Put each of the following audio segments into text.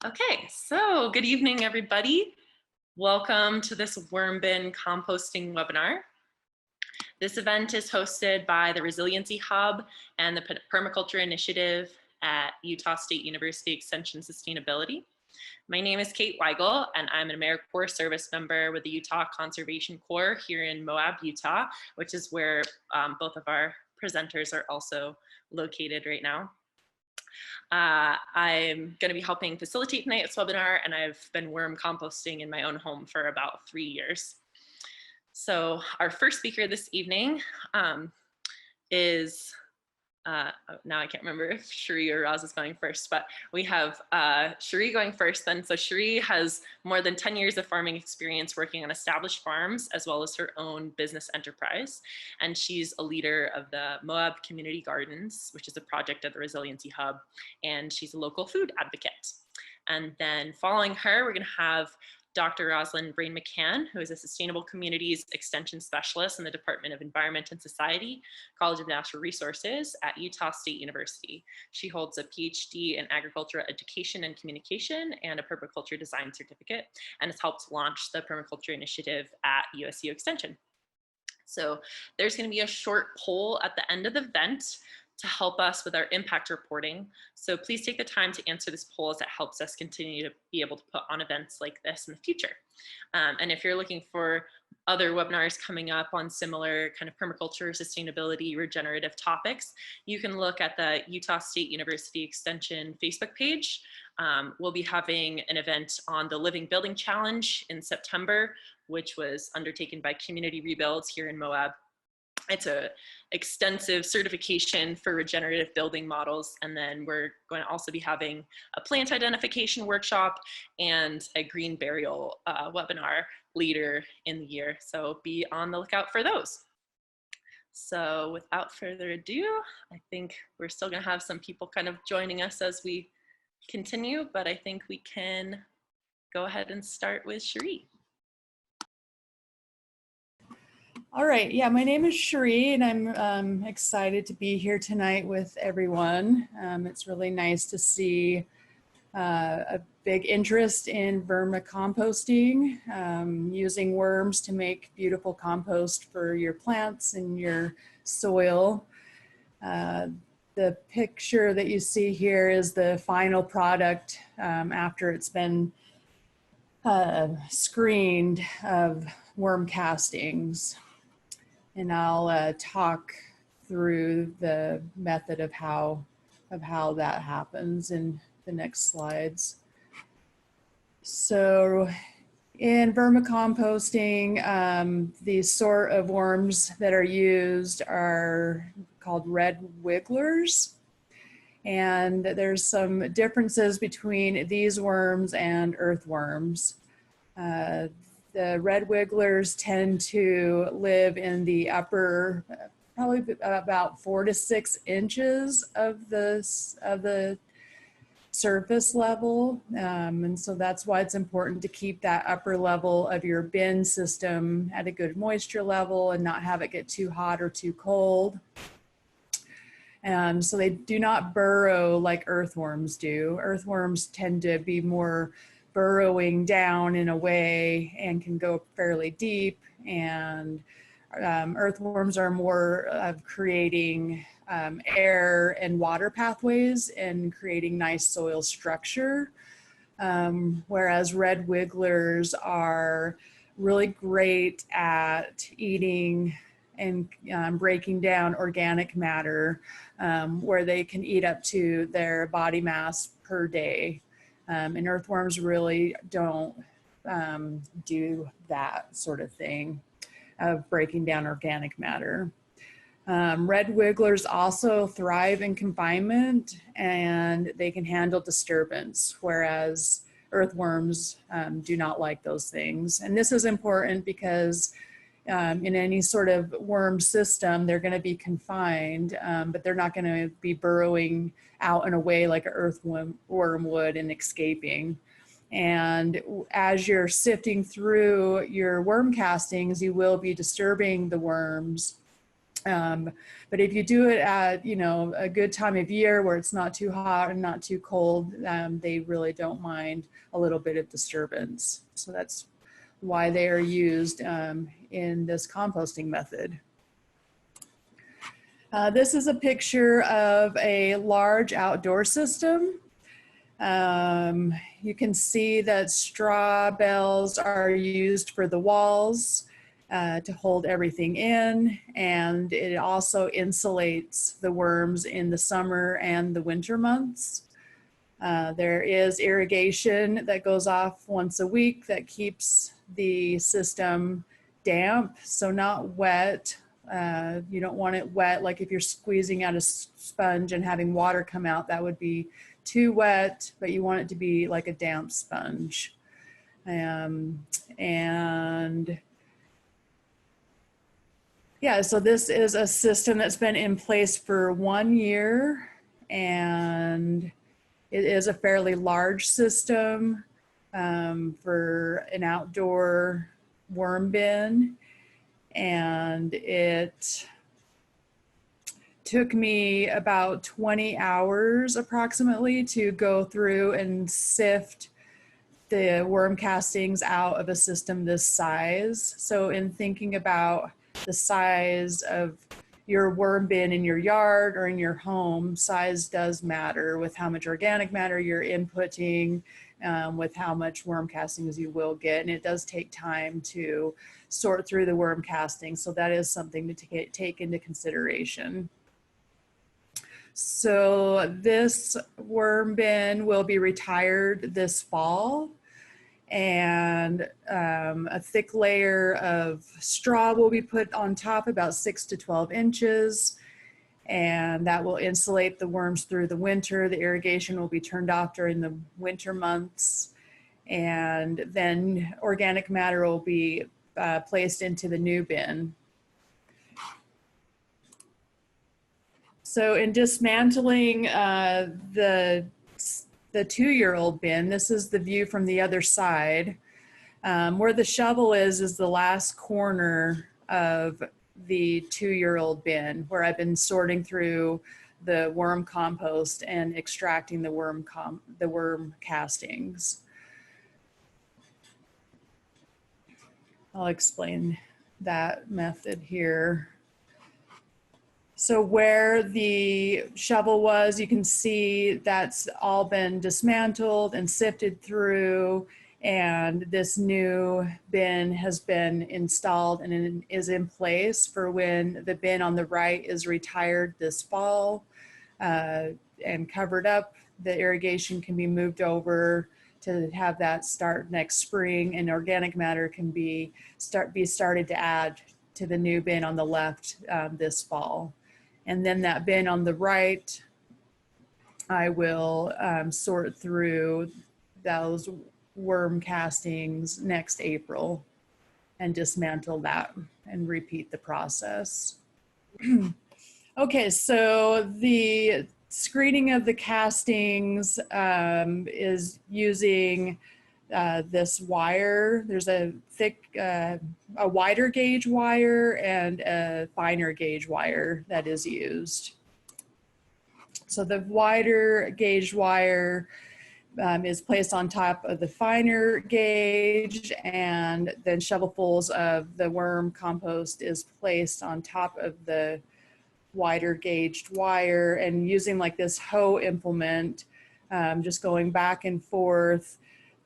Okay, so good evening, everybody. Welcome to this worm bin composting webinar. This event is hosted by the Resiliency Hub and the Permaculture Initiative at Utah State University Extension Sustainability. My name is Kate Weigel, and I'm an AmeriCorps service member with the Utah Conservation Corps here in Moab, Utah, which is where both of our presenters are also located right now. I'm going to be helping facilitate tonight's webinar, and I've been worm composting in my own home for about 3 years. So our first speaker this evening is, now I can't remember if Cherie or Roz is going first, but we have Cherie going first then. So Cherie has more than 10 years of farming experience working on established farms, as well as her own business enterprise. And she's a leader of the Moab Community Gardens, which is a project of the Resiliency Hub. And she's a local food advocate. And then following her, we're gonna have Dr. Rosalind Brain McCann, who is a Sustainable Communities Extension Specialist in the Department of Environment and Society, College of Natural Resources at Utah State University. She holds a PhD in Agricultural Education and Communication and a Permaculture Design Certificate, and has helped launch the Permaculture Initiative at USU Extension. So there's going to be a short poll at the end of the event to help us with our impact reporting. So please take the time to answer this poll, as it helps us continue to be able to put on events like this in the future. And if you're looking for other webinars coming up on similar kind of permaculture, sustainability, regenerative topics, you can look at the Utah State University Extension Facebook page. We'll be having an event on the Living Building Challenge in September, which was undertaken by Community Rebuilds here in Moab. It's an extensive certification for regenerative building models. And then we're going to also be having a plant identification workshop and a green burial webinar later in the year. So be on the lookout for those. So without further ado, I think we're still going to have some people kind of joining us as we continue, but I think we can go ahead and start with Cherie. All right, yeah, my name is Cherie, and I'm excited to be here tonight with everyone. It's really nice to see a big interest in vermicomposting, using worms to make beautiful compost for your plants and your soil. The picture that you see here is the final product after it's been screened of worm castings. And I'll talk through the method of how that happens in the next slides. So in vermicomposting, the sort of worms that are used are called red wigglers. And there's some differences between these worms and earthworms. The red wigglers tend to live in the upper, probably about 4 to 6 inches of the surface level. And so that's why it's important to keep that upper level of your bin system at a good moisture level and not have it get too hot or too cold. So they do not burrow like earthworms do. Earthworms tend to be more burrowing down in a way and can go fairly deep, and earthworms are more of creating air and water pathways and creating nice soil structure, whereas red wigglers are really great at eating and breaking down organic matter, where they can eat up to their body mass per day. And earthworms really don't do that sort of thing of breaking down organic matter. Red wigglers also thrive in confinement, and they can handle disturbance, whereas earthworms do not like those things. And this is important because in any sort of worm system, they're going to be confined, but they're not going to be burrowing out in a way like an earthworm would and escaping. And as you're sifting through your worm castings, you will be disturbing the worms But if you do it at, you know, a good time of year where it's not too hot and not too cold, they really don't mind a little bit of disturbance. So that's why they are used in this composting method. This is a picture of a large outdoor system. You can see that straw bales are used for the walls to hold everything in, and it also insulates the worms in the summer and the winter months. There is irrigation that goes off once a week that keeps the system damp, so not wet. You don't want it wet, like if you're squeezing out a sponge and having water come out, that would be too wet, but you want it to be like a damp sponge. And yeah, so this is a system that's been in place for 1 year, and it is a fairly large system for an outdoor worm bin. And it took me about 20 hours approximately to go through and sift the worm castings out of a system this size. So in thinking about the size of your worm bin in your yard or in your home, size does matter with how much organic matter you're inputting, with how much worm castings you will get. And it does take time to sort through the worm castings. So that is something to take into consideration. So this worm bin will be retired this fall, and a thick layer of straw will be put on top, about 6 to 12 inches, and that will insulate the worms through the winter. The irrigation will be turned off during the winter months, and then organic matter will be placed into the new bin. So in dismantling the 2-year-old bin, this is the view from the other side. Where the shovel is the last corner of the 2-year-old bin, where I've been sorting through the worm compost and extracting the worm castings. I'll explain that method here. So where the shovel was, you can see that's all been dismantled and sifted through, and this new bin has been installed and is in place for when the bin on the right is retired this fall and covered up. The irrigation can be moved over to have that start next spring, and organic matter can be started to add to the new bin on the left this fall. And then that bin on the right, I will sort through those worm castings next April and dismantle that and repeat the process. Okay, so the screening of the castings is using this wire. There's a thick, a wider gauge wire and a finer gauge wire that is used. So the wider gauge wire is placed on top of the finer gauge, and then shovelfuls of the worm compost is placed on top of the wider gauged wire, and using like this hoe implement, just going back and forth,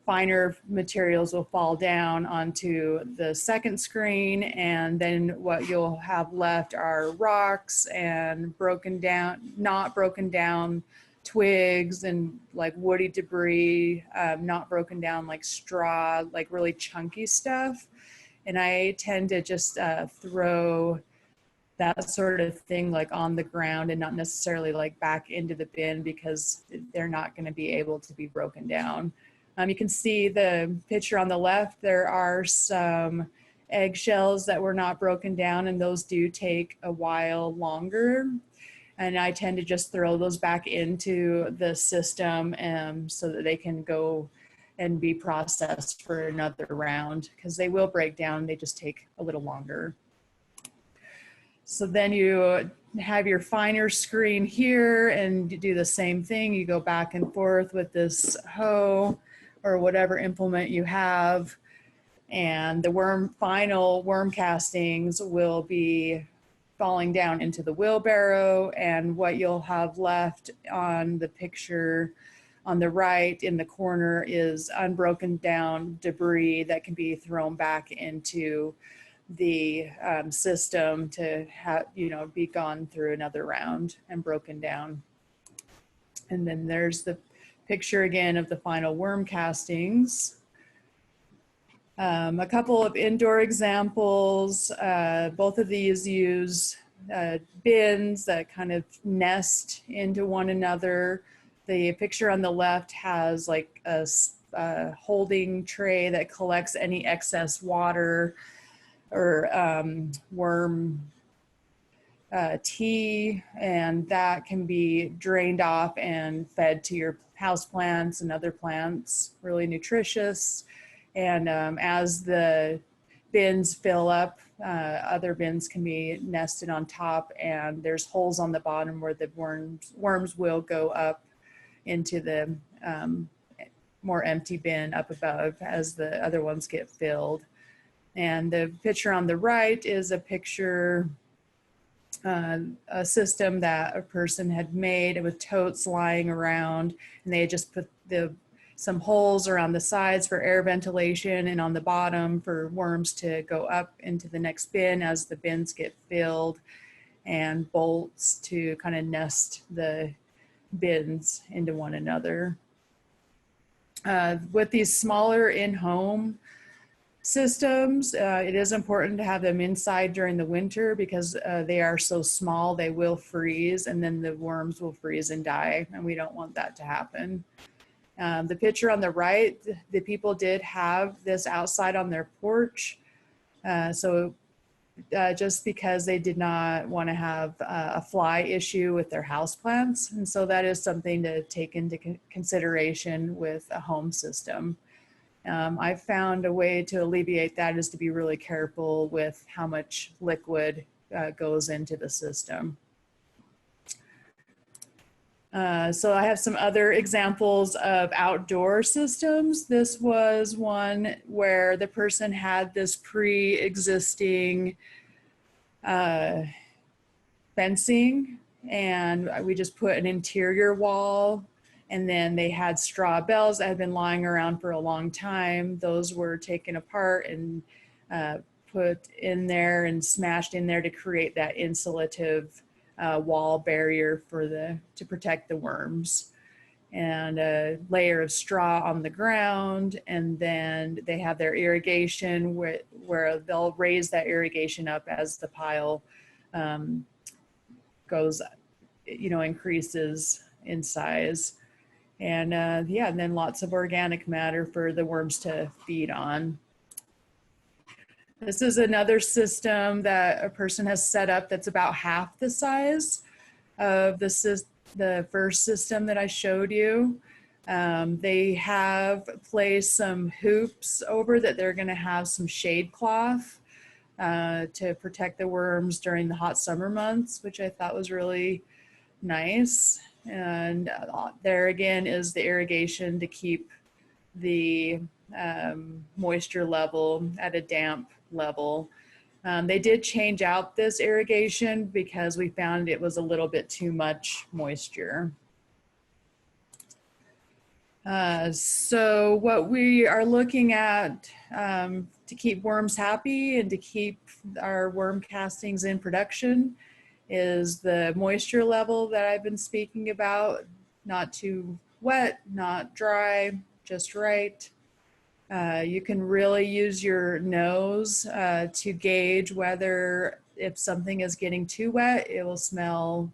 finer materials will fall down onto the second screen, and then what you'll have left are rocks and not broken down twigs and like woody debris, not broken down like straw, like really chunky stuff. And I tend to just throw that sort of thing like on the ground and not necessarily like back into the bin, because they're not going to be able to be broken down. You can see the picture on the left, there are some eggshells that were not broken down, and those do take a while longer. And I tend to just throw those back into the system so that they can go and be processed for another round, because they will break down, they just take a little longer. So then you have your finer screen here and you do the same thing. You go back and forth with this hoe or whatever implement you have. And the final worm castings will be falling down into the wheelbarrow, and what you'll have left on the picture on the right in the corner is unbroken down debris that can be thrown back into the system to have, be gone through another round and broken down. And then there's the picture again of the final worm castings. A couple of indoor examples. Both of these use bins that kind of nest into one another. The picture on the left has like a holding tray that collects any excess water or worm tea, and that can be drained off and fed to your house plants and other plants. Really nutritious. And as the bins fill up, other bins can be nested on top, and there's holes on the bottom where the worms will go up into the more empty bin up above as the other ones get filled. And the picture on the right is a picture, a system that a person had made with totes lying around, and they had just put some holes around the sides for air ventilation and on the bottom for worms to go up into the next bin as the bins get filled, and bolts to kind of nest the bins into one another. With these smaller in-home systems, it is important to have them inside during the winter because they are so small, they will freeze, and then the worms will freeze and die, and we don't want that to happen. The picture on the right, the people did have this outside on their porch. Just because they did not want to have a fly issue with their houseplants. And so that is something to take into consideration with a home system. I found a way to alleviate that is to be really careful with how much liquid goes into the system. So I have some other examples of outdoor systems. This was one where the person had this pre-existing fencing, and we just put an interior wall, and then they had straw bales that had been lying around for a long time. Those were taken apart and put in there and smashed in there to create that insulative wall barrier to protect the worms, and a layer of straw on the ground. And then they have their irrigation where they'll raise that irrigation up as the pile goes, increases in size. And and then lots of organic matter for the worms to feed on. This is another system that a person has set up that's about half the size of the first system that I showed you. They have placed some hoops over that they're going to have some shade cloth to protect the worms during the hot summer months, which I thought was really nice. And there again is the irrigation to keep the moisture level at a damp level. They did change out this irrigation because we found it was a little bit too much moisture. So what we are looking at to keep worms happy and to keep our worm castings in production is the moisture level that I've been speaking about. Not too wet, not dry, just right. You can really use your nose to gauge whether if something is getting too wet, it will smell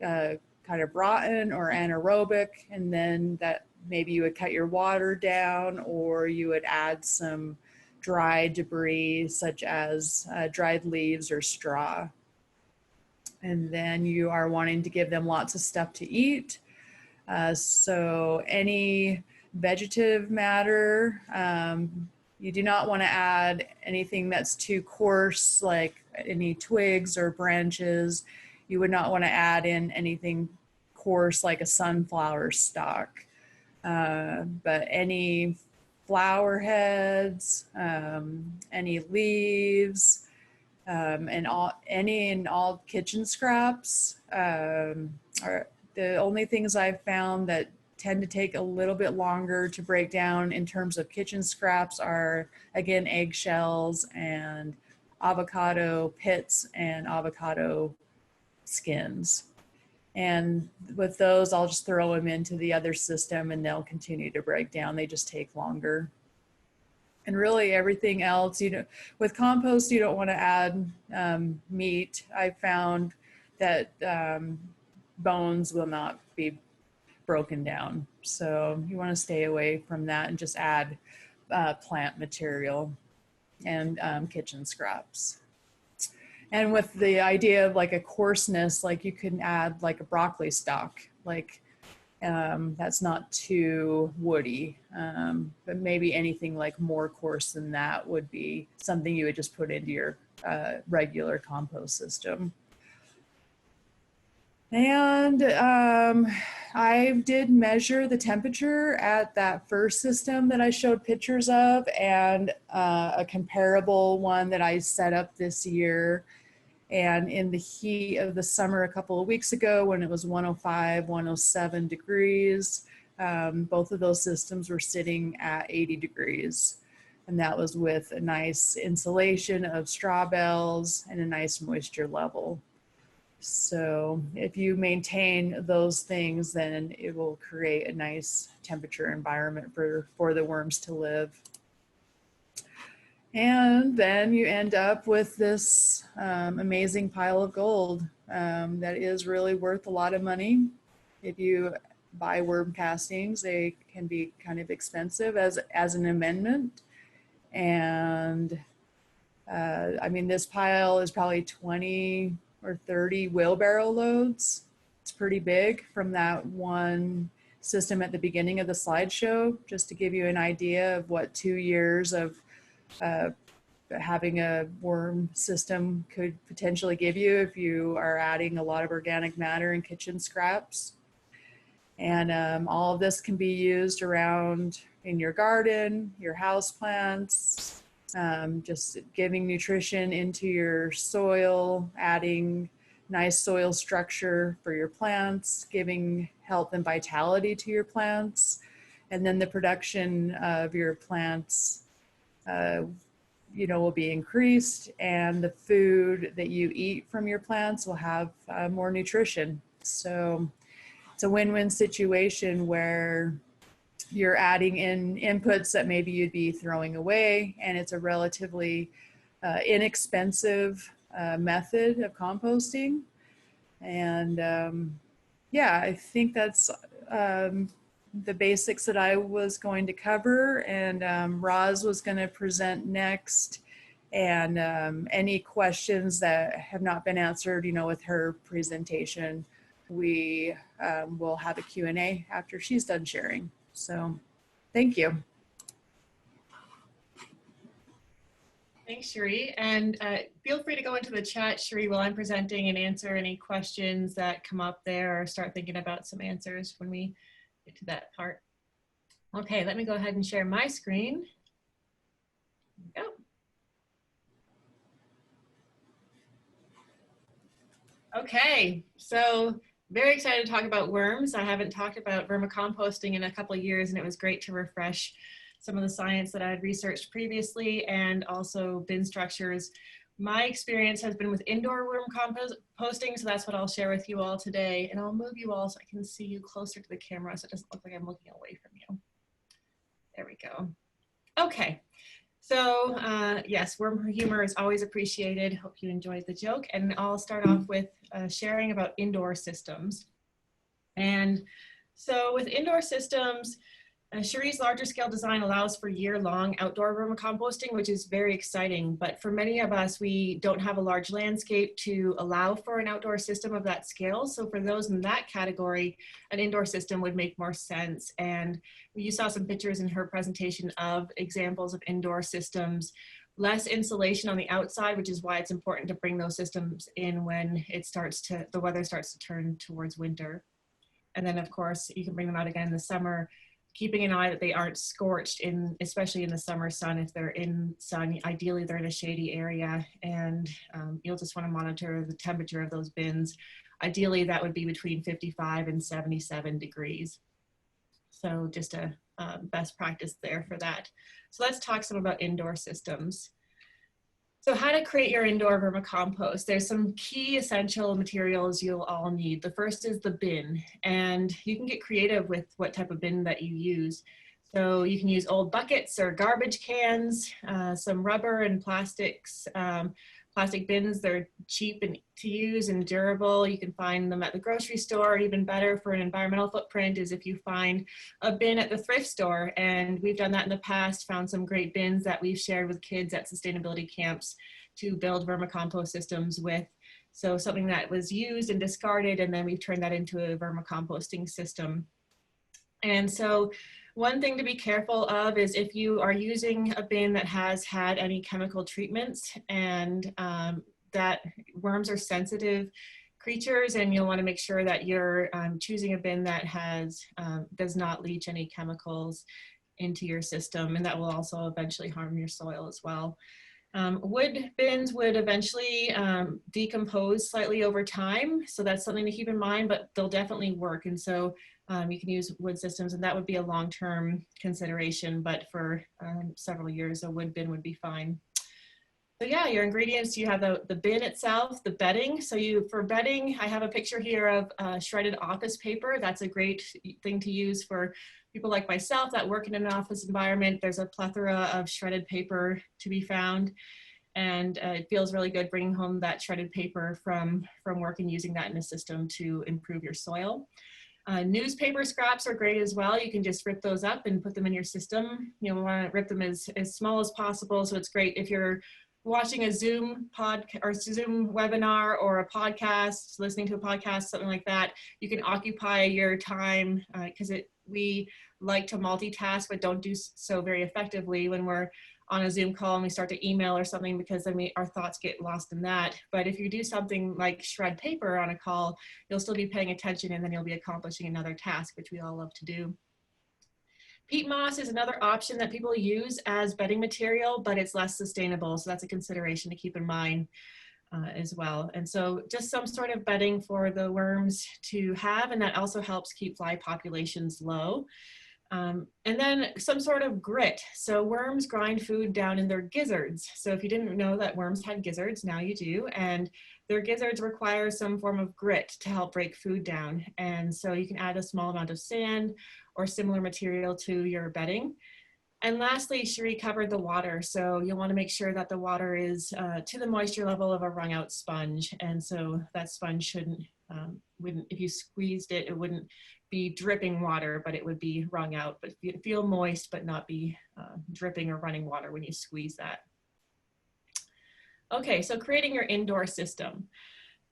kind of rotten or anaerobic, and then that maybe you would cut your water down, or you would add some dry debris such as dried leaves or straw. And then you are wanting to give them lots of stuff to eat. So any vegetative matter, You do not want to add anything that's too coarse, like any twigs or branches. You would not want to add in anything coarse like a sunflower stalk. But any flower heads, any leaves, and any and all kitchen scraps are the only things I've found that tend to take a little bit longer to break down in terms of kitchen scraps are, again, eggshells and avocado pits and avocado skins. And with those, I'll just throw them into the other system and they'll continue to break down. They just take longer. And really everything else, you know, with compost, you don't want to add meat. I found that bones will not be broken down. So you want to stay away from that and just add plant material and kitchen scraps. And with the idea of like a coarseness, like you can add like a broccoli stalk, like that's not too woody, but maybe anything like more coarse than that would be something you would just put into your regular compost system. And I did measure the temperature at that first system that I showed pictures of and a comparable one that I set up this year. And in the heat of the summer a couple of weeks ago when it was 105, 107 degrees, both of those systems were sitting at 80 degrees. And that was with a nice insulation of straw bales and a nice moisture level. So if you maintain those things, then it will create a nice temperature environment for the worms to live. And then you end up with this amazing pile of gold that is really worth a lot of money. If you buy worm castings, they can be kind of expensive as an amendment. And I mean, this pile is probably 20 or 30 wheelbarrow loads. It's pretty big from that one system at the beginning of the slideshow, just to give you an idea of what 2 years of having a worm system could potentially give you if you are adding a lot of organic matter and kitchen scraps. And all of this can be used around in your garden, your house plants, just giving nutrition into your soil, adding nice soil structure for your plants, giving health and vitality to your plants, and then the production of your plants you know, will be increased, and the food that you eat from your plants will have more nutrition. So it's a win-win situation where you're adding in inputs that maybe you'd be throwing away, and it's a relatively inexpensive method of composting. And yeah, I think that's the basics that I was going to cover, and Roz was going to present next. And any questions that have not been answered, you know, with her presentation, we will have a Q&A after she's done sharing. So thank you. Thanks, Cherie. And feel free to go into the chat, Cherie, while I'm presenting, and answer any questions that come up there, or start thinking about some answers when we get to that part. Okay, let me go ahead and share my screen. There we go. Okay, so very excited to talk about worms. I haven't talked about vermicomposting in a couple of years, and it was great to refresh some of the science that I had researched previously, and also bin structures. My experience has been with indoor worm composting, so that's what I'll share with you all today. And I'll move you all so I can see you closer to the camera so it doesn't look like I'm looking away from you. There we go. Okay, so yes, worm humor is always appreciated. Hope you enjoyed the joke. And I'll start off with sharing about indoor systems. And so with indoor systems, Cherie's larger scale design allows for year-long outdoor vermicomposting, which is very exciting. But for many of us, we don't have a large landscape to allow for an outdoor system of that scale. So for those in that category, an indoor system would make more sense. And you saw some pictures in her presentation of examples of indoor systems, less insulation on the outside, which is why it's important to bring those systems in when the weather starts to turn towards winter. And then of course, you can bring them out again in the summer, keeping an eye that they aren't scorched especially in the summer sun. If they're in sun, ideally they're in a shady area, and you'll just want to monitor the temperature of those bins. Ideally that would be between 55 and 77 degrees. So just a best practice there for that. So let's talk some about indoor systems. So how to create your indoor vermicompost. There's some key essential materials you'll all need. The first is the bin, and you can get creative with what type of bin that you use. So you can use old buckets or garbage cans, some rubber and plastics, plastic bins. They're cheap and to use and durable. You can find them at the grocery store. Even better for an environmental footprint is if you find a bin at the thrift store. And we've done that in the past, found some great bins that we've shared with kids at sustainability camps to build vermicompost systems with. So something that was used and discarded, and then we've turned that into a vermicomposting system. And so one thing to be careful of is if you are using a bin that has had any chemical treatments, and that worms are sensitive creatures, and you'll want to make sure that you're choosing a bin that does not leach any chemicals into your system, and that will also eventually harm your soil as well. Wood bins would eventually decompose slightly over time, so that's something to keep in mind, but they'll definitely work. And so you can use wood systems, and that would be a long-term consideration, but for several years, a wood bin would be fine. So yeah, your ingredients, you have the bin itself, the bedding. So for bedding, I have a picture here of shredded office paper. That's a great thing to use for people like myself that work in an office environment. There's a plethora of shredded paper to be found. And it feels really good bringing home that shredded paper from work and using that in a system to improve your soil. Newspaper scraps are great as well. You can just rip those up and put them in your system. You'll want to rip them as small as possible. So it's great if you're watching a Zoom webinar or a podcast, listening to a podcast, something like that. You can occupy your time because we like to multitask, but don't do so very effectively when we're on a Zoom call and we start to email or something, because then our thoughts get lost in that. But if you do something like shred paper on a call, you'll still be paying attention, and then you'll be accomplishing another task, which we all love to do. Peat moss is another option that people use as bedding material, but it's less sustainable. So that's a consideration to keep in mind as well. And so just some sort of bedding for the worms to have, and that also helps keep fly populations low. And then some sort of grit. So worms grind food down in their gizzards. So if you didn't know that worms had gizzards, now you do. And their gizzards require some form of grit to help break food down. And so you can add a small amount of sand or similar material to your bedding. And lastly, Cherie covered the water. So you'll want to make sure that the water is to the moisture level of a wrung out sponge. And so that sponge wouldn't, if you squeezed it, it wouldn't be dripping water, but it would be wrung out, but feel moist, but not be dripping or running water when you squeeze that. Okay, so creating your indoor system.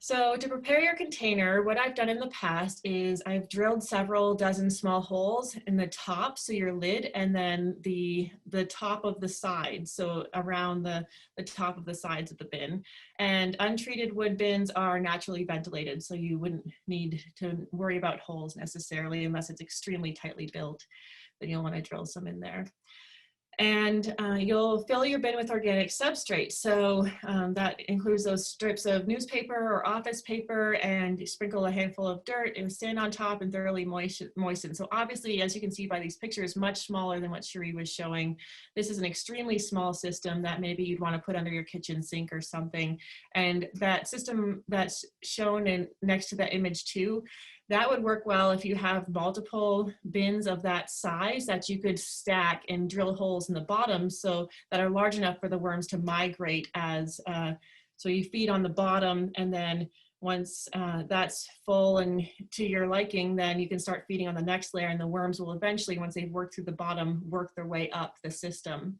So to prepare your container, what I've done in the past is I've drilled several dozen small holes in the top, so your lid, and then the top of the sides, so around the top of the sides of the bin. And untreated wood bins are naturally ventilated, so you wouldn't need to worry about holes necessarily unless it's extremely tightly built. Then you'll want to drill some in there. And you'll fill your bin with organic substrate. So that includes those strips of newspaper or office paper, and sprinkle a handful of dirt and sand on top and thoroughly moisten. So obviously, as you can see by these pictures, much smaller than what Cherie was showing. This is an extremely small system that maybe you'd want to put under your kitchen sink or something. And that system that's shown next to that image too, that would work well if you have multiple bins of that size that you could stack and drill holes in the bottom so that are large enough for the worms to migrate as, so you feed on the bottom, and then Once that's full and to your liking, then you can start feeding on the next layer, and the worms will eventually, once they've worked through the bottom, work their way up the system.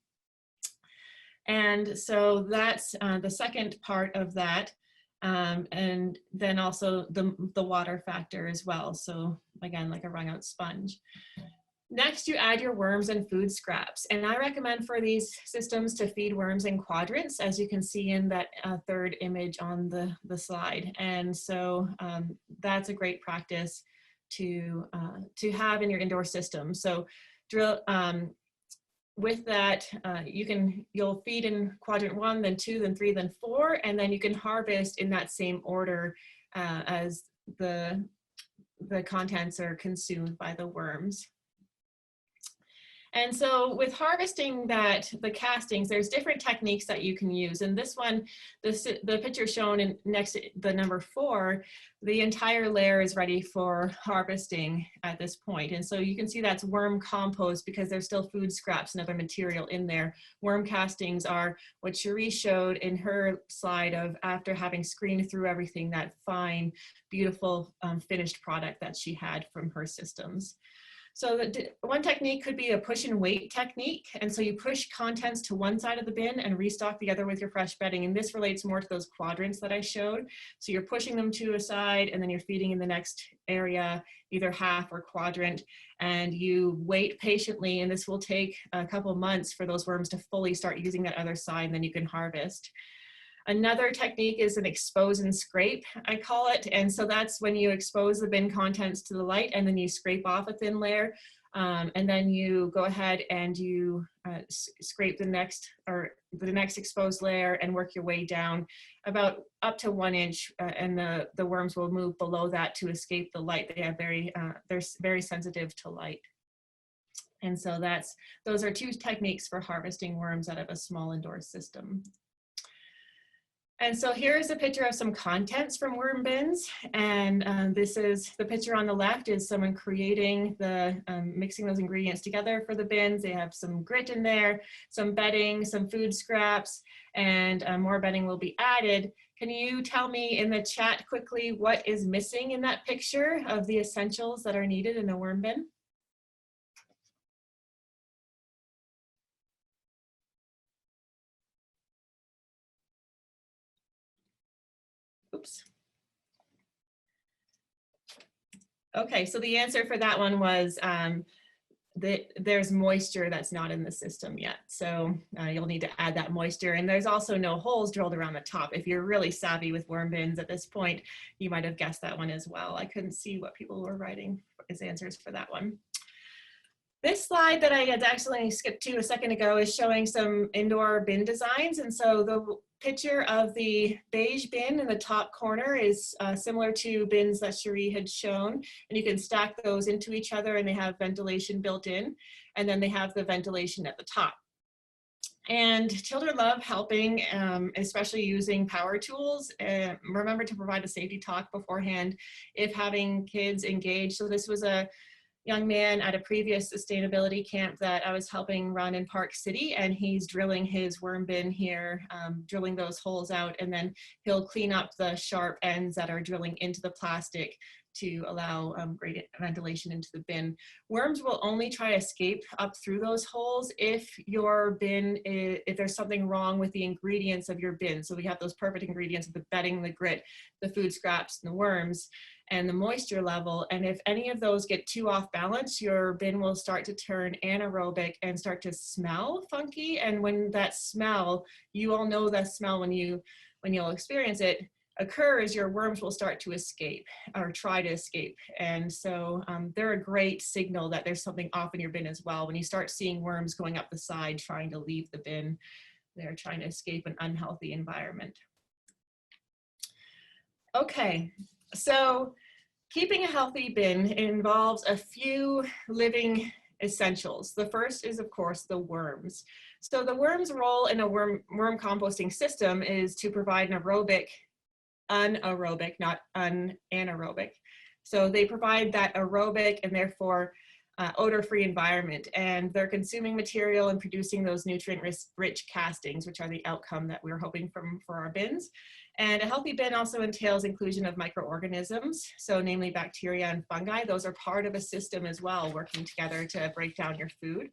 And so that's the second part of that. And then also the water factor as well. So again, like a wrung out sponge. Next, you add your worms and food scraps. And I recommend for these systems to feed worms in quadrants, as you can see in that third image on the slide. And so that's a great practice to have in your indoor system. So with that, you'll feed in quadrant 1, then 2, then 3, then 4, and then you can harvest in that same order as the contents are consumed by the worms. And so with harvesting the castings, there's different techniques that you can use. And this one, the picture shown in next to the number 4, the entire layer is ready for harvesting at this point. And so you can see that's worm compost because there's still food scraps and other material in there. Worm castings are what Cherie showed in her slide of after having screened through everything, that fine, beautiful finished product that she had from her systems. So one technique could be a push and wait technique. And so you push contents to one side of the bin and restock the other with your fresh bedding. And this relates more to those quadrants that I showed. So you're pushing them to a side and then you're feeding in the next area, either half or quadrant, and you wait patiently. And this will take a couple months for those worms to fully start using that other side, and then you can harvest. Another technique is an expose and scrape, I call it. And so that's when you expose the bin contents to the light and then you scrape off a thin layer. And then you go ahead and you scrape the next exposed layer and work your way down about up to 1 inch. And the worms will move below that to escape the light. They're very sensitive to light. And so those are 2 techniques for harvesting worms out of a small indoor system. And so here's a picture of some contents from worm bins. And this is the picture on the left is someone creating mixing those ingredients together for the bins. They have some grit in there, some bedding, some food scraps, and more bedding will be added. Can you tell me in the chat quickly what is missing in that picture of the essentials that are needed in a worm bin? Oops. Okay, so the answer for that one was there's moisture that's not in the system yet. So you'll need to add that moisture. And there's also no holes drilled around the top. If you're really savvy with worm bins at this point, you might have guessed that one as well. I couldn't see what people were writing as answers for that one. This slide that I had accidentally skipped to a second ago is showing some indoor bin designs. And so the picture of the beige bin in the top corner is similar to bins that Cherie had shown. And you can stack those into each other and they have ventilation built in. And then they have the ventilation at the top. And children love helping, especially using power tools. Remember to provide a safety talk beforehand if having kids engaged. So this was a young man at a previous sustainability camp that I was helping run in Park City, and he's drilling his worm bin here, drilling those holes out, and then he'll clean up the sharp ends that are drilling into the plastic to allow great ventilation into the bin. Worms will only try to escape up through those holes if your bin if there's something wrong with the ingredients of your bin. So we have those perfect ingredients of the bedding, the grit, the food scraps, and the worms, and the moisture level. And if any of those get too off balance, your bin will start to turn anaerobic and start to smell funky. And when that smell, you all know that smell when you'll experience it, occurs, your worms will start to escape or try to escape. And so they're a great signal that there's something off in your bin as well. When you start seeing worms going up the side trying to leave the bin, they're trying to escape an unhealthy environment. Okay, so keeping a healthy bin involves a few living essentials. The first is, of course, the worms. So the worm's role in a worm composting system is to provide an anaerobic, not anaerobic. So they provide that aerobic and therefore odor-free environment, and they're consuming material and producing those nutrient-rich castings, which are the outcome that we're hoping for our bins. And a healthy bin also entails inclusion of microorganisms, so namely bacteria and fungi. Those are part of a system as well, working together to break down your food.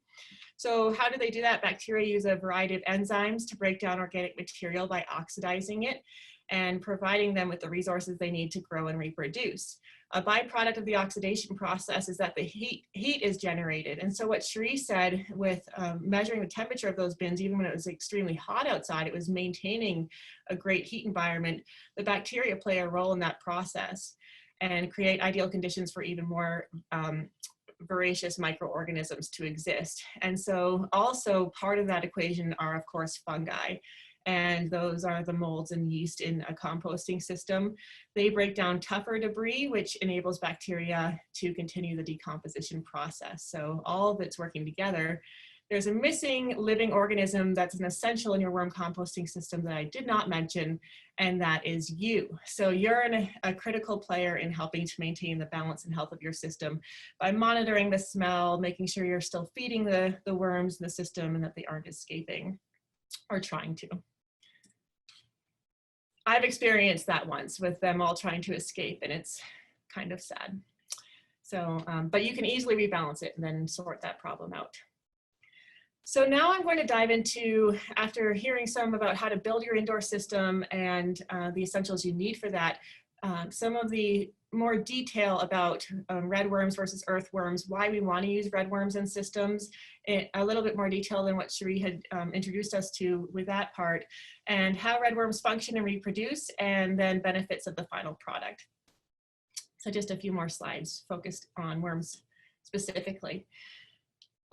So how do they do that? Bacteria use a variety of enzymes to break down organic material by oxidizing it and providing them with the resources they need to grow and reproduce. A byproduct of the oxidation process is that the heat is generated. And so what Cherie said with measuring the temperature of those bins, even when it was extremely hot outside, it was maintaining a great heat environment. The bacteria play a role in that process and create ideal conditions for even more voracious microorganisms to exist. And so also part of that equation are, of course, fungi. And those are the molds and yeast in a composting system. They break down tougher debris, which enables bacteria to continue the decomposition process. So all of it's working together. There's a missing living organism that's an essential in your worm composting system that I did not mention, and that is you. So you're a critical player in helping to maintain the balance and health of your system by monitoring the smell, making sure you're still feeding the worms in the system and that they aren't escaping or trying to. I've experienced that once with them all trying to escape, and it's kind of sad. So, but you can easily rebalance it and then sort that problem out. So now I'm going to dive into, after hearing some about how to build your indoor system and the essentials you need for that, some of the more detail about red worms versus earthworms, why we want to use red worms in systems, a little bit more detail than what Cherie had introduced us to with that part, and how red worms function and reproduce, and then benefits of the final product. So just a few more slides focused on worms specifically.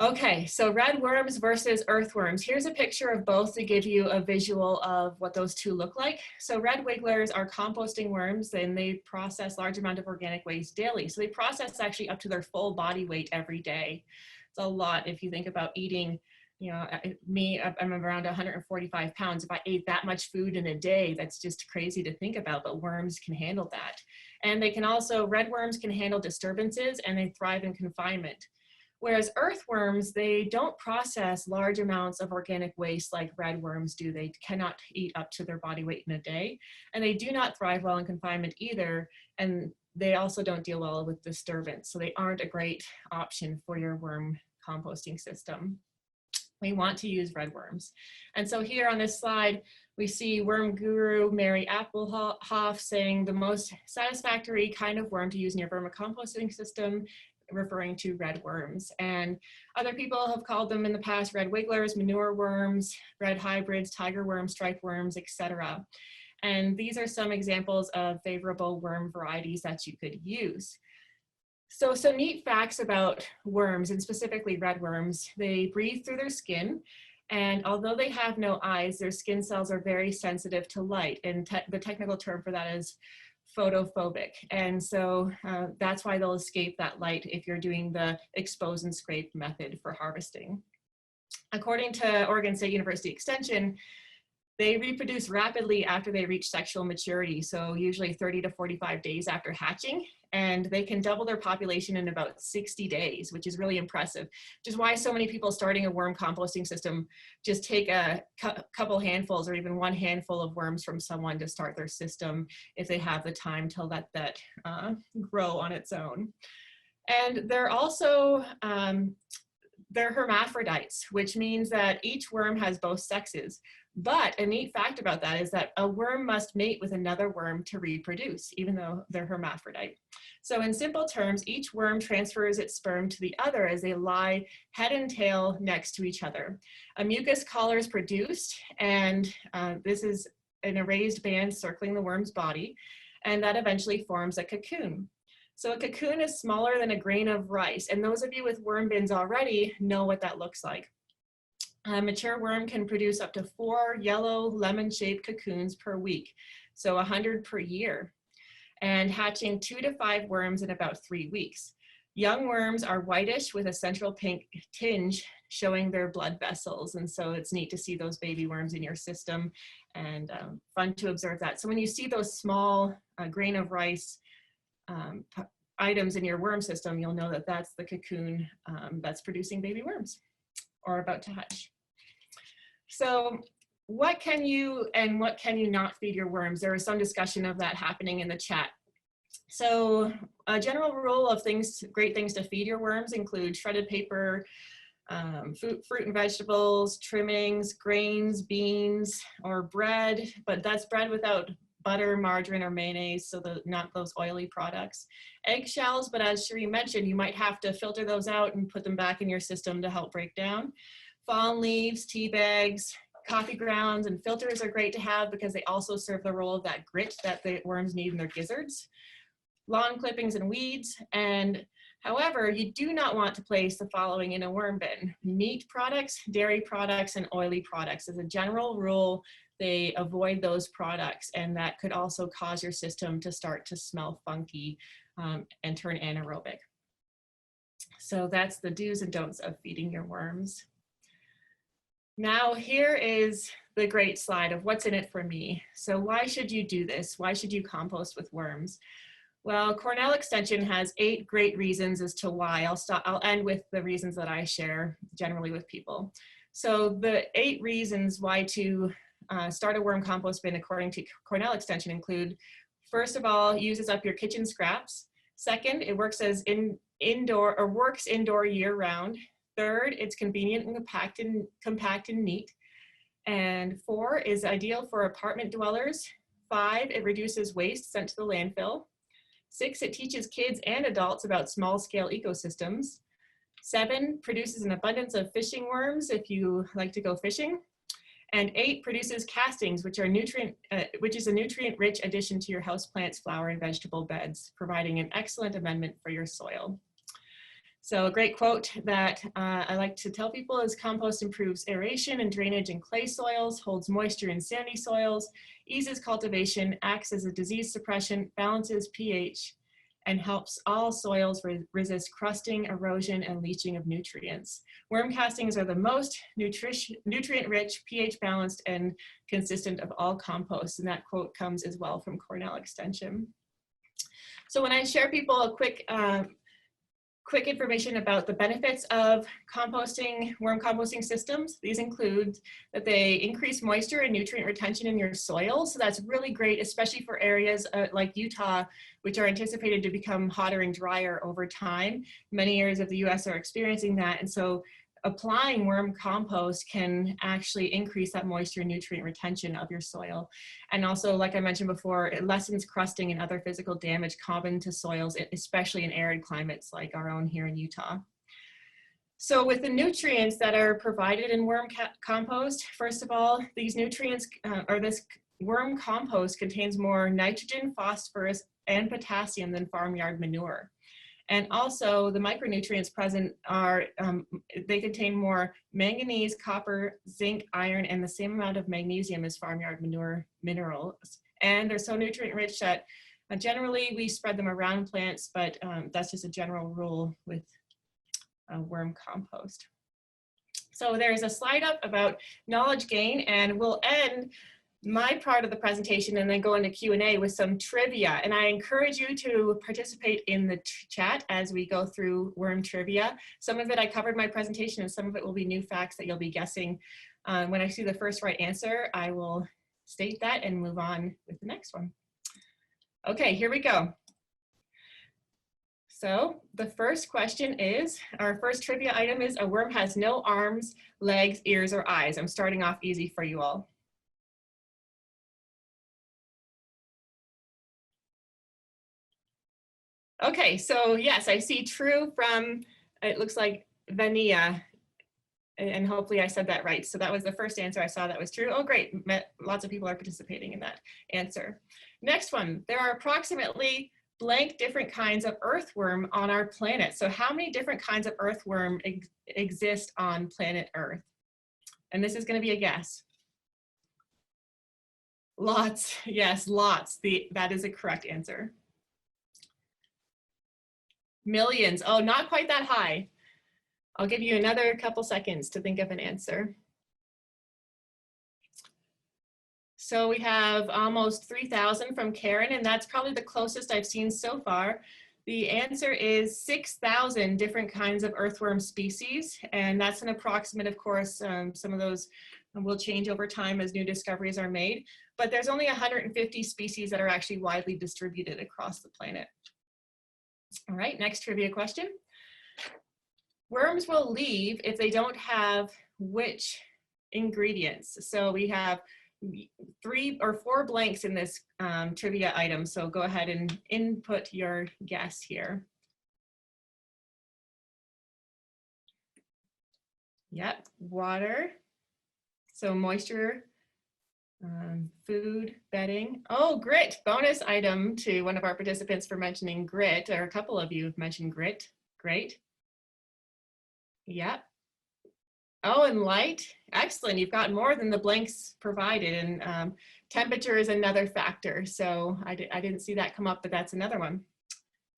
Okay, so red worms versus earthworms. Here's a picture of both to give you a visual of what those two look like. So red wigglers are composting worms, and they process large amount of organic waste daily. So they process actually up to their full body weight every day. It's a lot if you think about eating, you know, I'm around 145 pounds. If I ate that much food in a day, that's just crazy to think about, but worms can handle that. And they can also, red worms can handle disturbances, and they thrive in confinement. Whereas earthworms, they don't process large amounts of organic waste like red worms do. They cannot eat up to their body weight in a day, and they do not thrive well in confinement either, and they also don't deal well with disturbance, so they aren't a great option for your worm composting system. We want to use red worms. And so here on this slide, we see worm guru Mary Applehoff saying the most satisfactory kind of worm to use in your vermicomposting system, referring to red worms. And other people have called them in the past red wigglers, manure worms, red hybrids, tiger worms, stripe worms, etc. And these are some examples of favorable worm varieties that you could use. So some neat facts about worms, and specifically red worms. They breathe through their skin, and although they have no eyes, their skin cells are very sensitive to light, and the technical term for that is photophobic. And so that's why they'll escape that light if you're doing the expose and scrape method for harvesting. According to Oregon State University Extension, they reproduce rapidly after they reach sexual maturity, so usually 30 to 45 days after hatching, and they can double their population in about 60 days, which is really impressive, which is why so many people starting a worm composting system just take a couple handfuls or even one handful of worms from someone to start their system if they have the time to let that grow on its own. And they're also, they're hermaphrodites, which means that each worm has both sexes. But a neat fact about that is that a worm must mate with another worm to reproduce, even though they're hermaphrodite. So in simple terms, each worm transfers its sperm to the other as they lie head and tail next to each other. A mucus collar is produced, and this is an raised band circling the worm's body, and that eventually forms a cocoon. So a cocoon is smaller than a grain of rice, and those of you with worm bins already know what that looks like. A mature worm can produce up to 4 yellow lemon-shaped cocoons per week, so 100 per year, and hatching 2 to 5 worms in about 3 weeks. Young worms are whitish with a central pink tinge showing their blood vessels, and so it's neat to see those baby worms in your system, and fun to observe that. So when you see those small grain of rice items in your worm system, you'll know that that's the cocoon that's producing baby worms or about to hatch. So what can you and what can you not feed your worms? There was some discussion of that happening in the chat. So a general rule of great things to feed your worms include shredded paper, fruit and vegetables, trimmings, grains, beans, or bread, but that's bread without butter, margarine, or mayonnaise, so not those oily products. Eggshells, but as Cherie mentioned, you might have to filter those out and put them back in your system to help break down. Fawn leaves, tea bags, coffee grounds, and filters are great to have because they also serve the role of that grit that the worms need in their gizzards. Lawn clippings and weeds, and however, you do not want to place the following in a worm bin: meat products, dairy products, and oily products. As a general rule, they avoid those products, and that could also cause your system to start to smell funky and turn anaerobic. So that's the do's and don'ts of feeding your worms. Now here is the great slide of what's in it for me. So why should you do this? Why should you compost with worms? Well, Cornell Extension has 8 great reasons as to why. I'll end with the reasons that I share generally with people. So the 8 reasons why to start a worm compost bin according to Cornell Extension include: first of all, uses up your kitchen scraps. Second, it works as indoor year round. Third, it's convenient and compact and neat. And 4, is ideal for apartment dwellers. 5, it reduces waste sent to the landfill. 6, it teaches kids and adults about small-scale ecosystems. 7, produces an abundance of fishing worms if you like to go fishing. And 8, produces castings, which is a nutrient-rich addition to your houseplants, flower, and vegetable beds, providing an excellent amendment for your soil. So a great quote that I like to tell people is: compost improves aeration and drainage in clay soils, holds moisture in sandy soils, eases cultivation, acts as a disease suppression, balances pH, and helps all soils resist crusting, erosion, and leaching of nutrients. Worm castings are the most nutrient-rich, pH-balanced, and consistent of all composts, and that quote comes as well from Cornell Extension. So when I share people a quick information about the benefits of worm composting systems, these include that they increase moisture and nutrient retention in your soil. So that's really great, especially for areas like Utah, which are anticipated to become hotter and drier over time. Many areas of the US are experiencing that. And so applying worm compost can actually increase that moisture and nutrient retention of your soil. And also, like I mentioned before, it lessens crusting and other physical damage common to soils, especially in arid climates like our own here in Utah. So with the nutrients that are provided in worm compost, first of all, these nutrients, this worm compost contains more nitrogen, phosphorus, and potassium than farmyard manure. And also the micronutrients present are, they contain more manganese, copper, zinc, iron, and the same amount of magnesium as farmyard manure minerals. And they're so nutrient rich that generally we spread them around plants, but that's just a general rule with worm compost. So there's a slide up about knowledge gain, and we'll end my part of the presentation and then go into Q&A with some trivia. And I encourage you to participate in the chat as we go through worm trivia. Some of it I covered in my presentation, and some of it will be new facts that you'll be guessing. When I see the first right answer, I will state that and move on with the next one. Okay, here we go. So the first question is, our first trivia item is: a worm has no arms, legs, ears, or eyes. I'm starting off easy for you all. Okay, so yes, I see true from, it looks like Vania, and hopefully I said that right. So that was the first answer I saw that was true. Oh, great, lots of people are participating in that answer. Next one, there are approximately blank different kinds of earthworm on our planet. So how many different kinds of earthworm exist on planet Earth? And this is going to be a guess. Lots, yes, lots. That is a correct answer. Millions. Oh, not quite that high. I'll give you another couple seconds to think of an answer. So we have almost 3,000 from Karen, and that's probably the closest I've seen so far. The answer is 6,000 different kinds of earthworm species, and that's an approximate, of course. Some of those will change over time as new discoveries are made, but there's only 150 species that are actually widely distributed across the planet. All right, next trivia question. Worms will leave if they don't have which ingredients? So we have 3 or 4 blanks in this trivia item. So go ahead and input your guess here. Yep, water. So moisture, food, bedding. Oh, grit, bonus item to one of our participants for mentioning grit, or a couple of you have mentioned grit. Great. Yep. Oh, and light. Excellent. You've got more than the blanks provided. And temperature is another factor. So I didn't see that come up, but that's another one.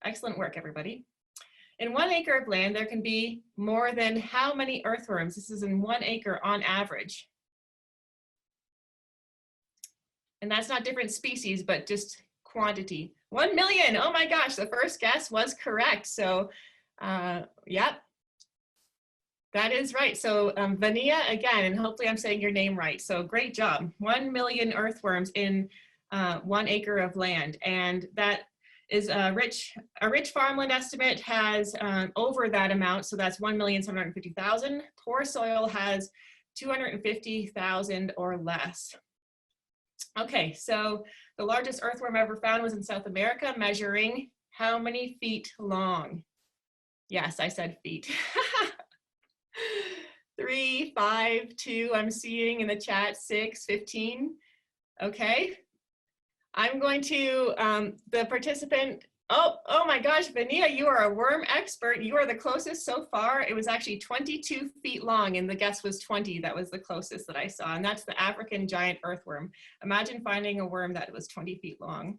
Excellent work, everybody. In 1 acre of land, there can be more than how many earthworms? This is in 1 acre on average. And that's not different species, but just quantity. 1 million. Oh my gosh, the first guess was correct. So, yep. That is right. So Vania, again, and hopefully I'm saying your name right. So great job. 1 million earthworms in 1 acre of land. And that is a rich farmland estimate has over that amount. So that's 1,750,000. Poor soil has 250,000 or less. Okay, so the largest earthworm ever found was in South America, measuring how many feet long? Yes, I said feet. 3, 5, 2, I'm seeing in the chat, 6, 15. Okay. I'm going to, the participant, oh my gosh, Vania, you are a worm expert. You are the closest so far. It was actually 22 feet long and the guess was 20. That was the closest that I saw. And that's the African giant earthworm. Imagine finding a worm that was 20 feet long.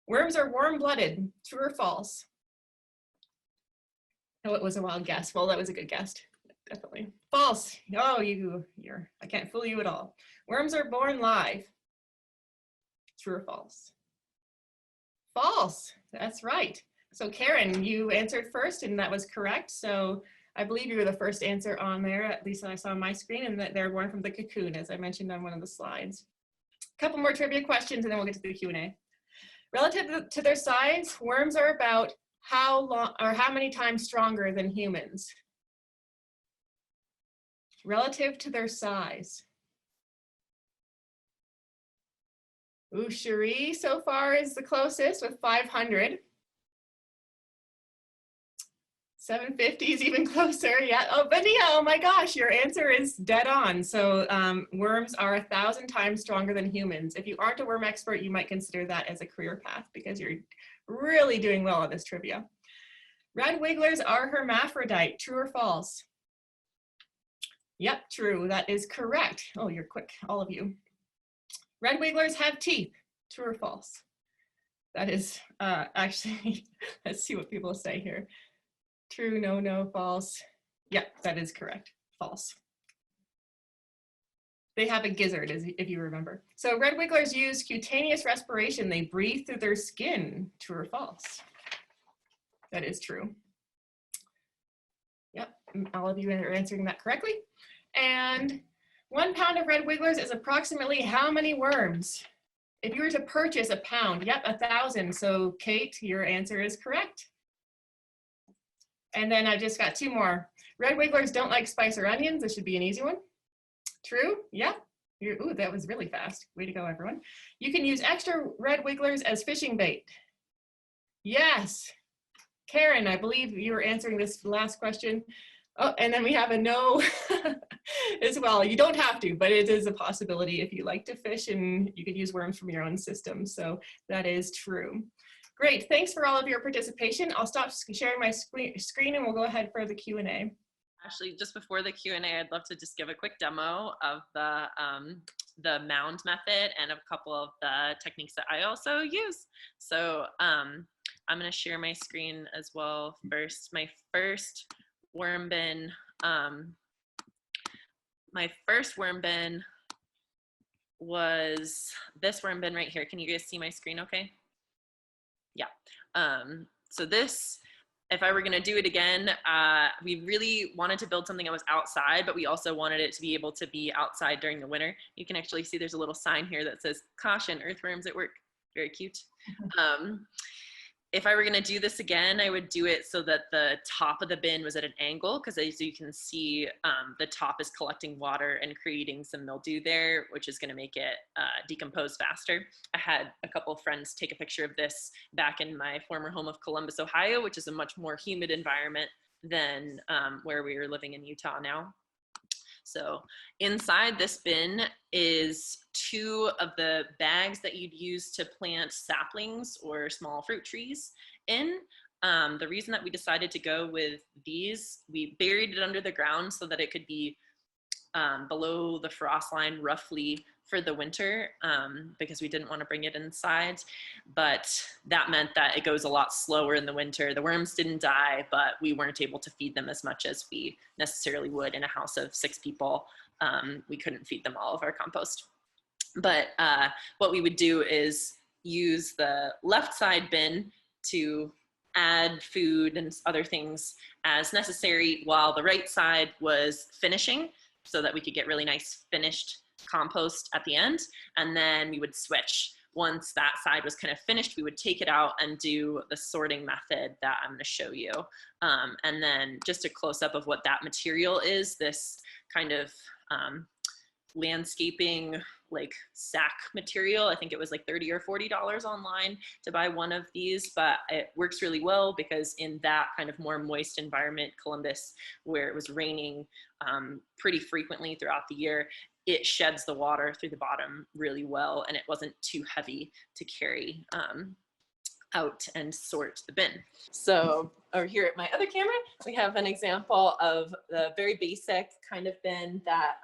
Worms are warm-blooded, true or false? Oh, it was a wild guess. Well, that was a good guess, definitely. False. Oh, I can't fool you at all. Worms are born live. True or false? False. That's right. So Karen, you answered first and that was correct. So I believe you were the first answer on there, at least I saw on my screen, and that they're born from the cocoon, as I mentioned on one of the slides. A couple more trivia questions and then we'll get to the Q&A. Relative to their size, worms are about how long or how many times stronger than humans? Relative to their size. Ooh, Cherie so far is the closest with 500. 750 is even closer. Yeah. Oh, Vania, oh my gosh, your answer is dead on. So worms are 1,000 times stronger than humans. If you aren't a worm expert, you might consider that as a career path because you're really doing well at this trivia. Red wigglers are hermaphrodite. True or false? Yep, true. That is correct. Oh, you're quick, all of you. Red wigglers have teeth. True or false? That is actually, let's see what people say here. True, no, false. Yep, that is correct. False. They have a gizzard, if you remember. So red wigglers use cutaneous respiration. They breathe through their skin. True or false? That is true. Yep, all of you are answering that correctly. And 1 pound of red wigglers is approximately how many worms? If you were to purchase a pound, yep, 1,000. So Kate, your answer is correct. And then I just got 2 more. Red wigglers don't like spice or onions. This should be an easy one. True, yeah. Ooh, that was really fast. Way to go, everyone. You can use extra red wigglers as fishing bait. Yes. Karen, I believe you were answering this last question. Oh, and then we have a no as well. You don't have to, but it is a possibility if you like to fish and you could use worms from your own system. So that is true. Great, thanks for all of your participation. I'll stop sharing my screen and we'll go ahead for the Q&A. Actually, just before the Q&A, I'd love to just give a quick demo of the mound method and a couple of the techniques that I also use. So I'm going to share my screen as well first. My first worm bin, was this worm bin right here. Can you guys see my screen okay? Yeah. So this, if I were going to do it again, we really wanted to build something that was outside, but we also wanted it to be able to be outside during the winter. You can actually see there's a little sign here that says "Caution, earthworms at work." Very cute. If I were going to do this again, I would do it so that the top of the bin was at an angle, because as you can see, the top is collecting water and creating some mildew there, which is going to make it decompose faster. I had a couple of friends take a picture of this back in my former home of Columbus, Ohio, which is a much more humid environment than where we are living in Utah now. So inside this bin is 2 of the bags that you'd use to plant saplings or small fruit trees in. The reason that we decided to go with these, we buried it under the ground so that it could be below the frost line roughly for the winter, because we didn't want to bring it inside, but that meant that it goes a lot slower in the winter. The worms didn't die, but we weren't able to feed them as much as we necessarily would in a house of 6 people. We couldn't feed them all of our compost. But what we would do is use the left side bin to add food and other things as necessary, while the right side was finishing, so that we could get really nice finished compost at the end. And then we would switch. Once that side was kind of finished, we would take it out and do the sorting method that I'm going to show you. And then just a close up of what that material is, this kind of landscaping like sack material. I think it was like $30 or $40 online to buy one of these, but it works really well because in that kind of more moist environment, Columbus, where it was raining pretty frequently throughout the year, it sheds the water through the bottom really well, and it wasn't too heavy to carry out and sort the bin. So over here at my other camera, we have an example of the very basic kind of bin that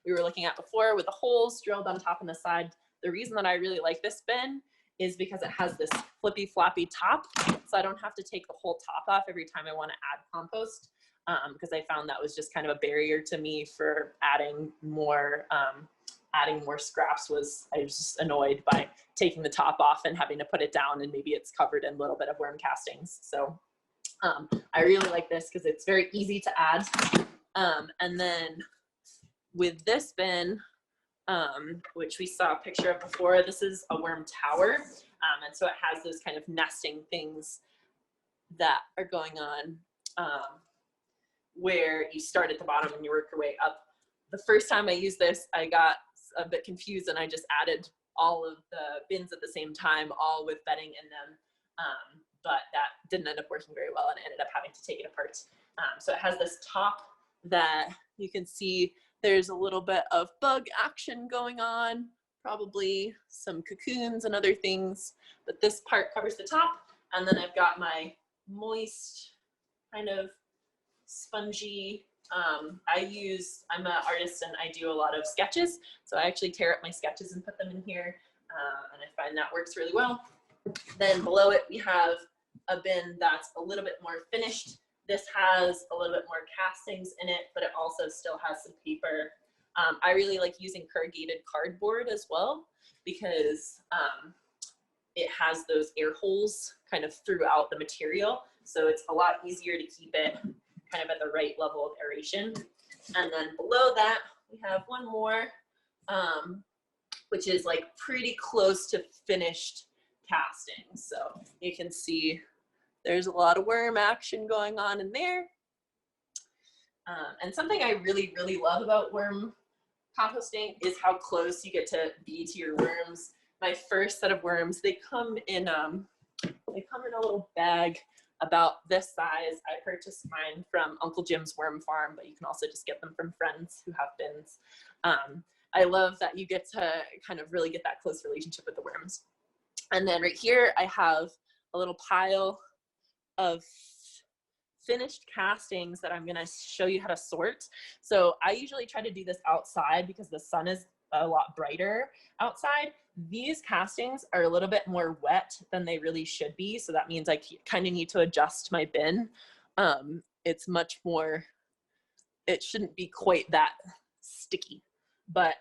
we were looking at before, with the holes drilled on top and the side. The reason that I really like this bin is because it has this flippy floppy top, so I don't have to take the whole top off every time I want to add compost, because I found that was just kind of a barrier to me for adding more scraps. I was just annoyed by taking the top off and having to put it down, and maybe it's covered in a little bit of worm castings. So I really like this because it's very easy to add. And then with this bin, which we saw a picture of before, this is a worm tower. And so it has those kind of nesting things that are going on, where you start at the bottom and you work your way up. The first time I used this, I got a bit confused and I just added all of the bins at the same time, all with bedding in them. But that didn't end up working very well, and I ended up having to take it apart. So it has this top that you can see there's a little bit of bug action going on, probably some cocoons and other things, but this part covers the top. And then I've got my moist, kind of spongy, I'm an artist and I do a lot of sketches. So I actually tear up my sketches and put them in here. And I find that works really well. Then below it, we have a bin that's a little bit more finished. This has a little bit more castings in it, but it also still has some paper. I really like using corrugated cardboard as well, because it has those air holes kind of throughout the material. So it's a lot easier to keep it kind of at the right level of aeration. And then below that, we have one more, which is like pretty close to finished casting. So you can see there's a lot of worm action going on in there. And something I really, really love about worm composting is how close you get to be to your worms. My first set of worms, they come in a little bag about this size. I purchased mine from Uncle Jim's Worm Farm, but you can also just get them from friends who have bins. I love that you get to kind of really get that close relationship with the worms. And then right here, I have a little pile of finished castings that I'm gonna show you how to sort. So I usually try to do this outside because the sun is a lot brighter outside. These castings are a little bit more wet than they really should be. So that means I kind of need to adjust my bin. It's much more, it shouldn't be quite that sticky. But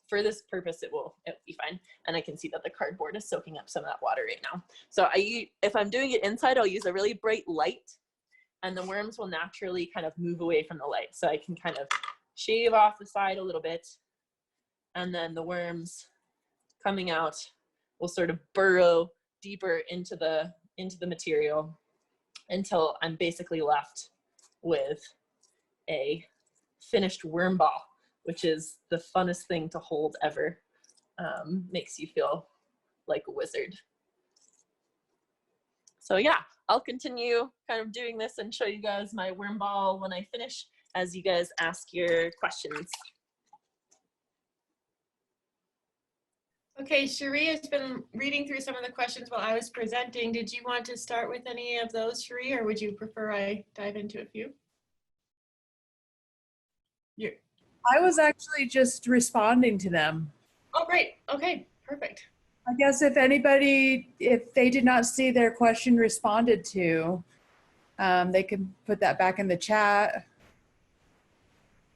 for this purpose, it'll be fine. And I can see that the cardboard is soaking up some of that water right now. So if I'm doing it inside, I'll use a really bright light, and the worms will naturally kind of move away from the light. So I can kind of shave off the side a little bit, and then the worms coming out will sort of burrow deeper into the material until I'm basically left with a finished worm ball, which is the funnest thing to hold ever. Makes you feel like a wizard. So yeah, I'll continue kind of doing this and show you guys my worm ball when I finish, as you guys ask your questions. Okay, Cherie has been reading through some of the questions while I was presenting. Did you want to start with any of those, Cherie, or would you prefer I dive into a few? I was actually just responding to them. Oh, great. Okay, perfect. I guess if they did not see their question responded to, they can put that back in the chat.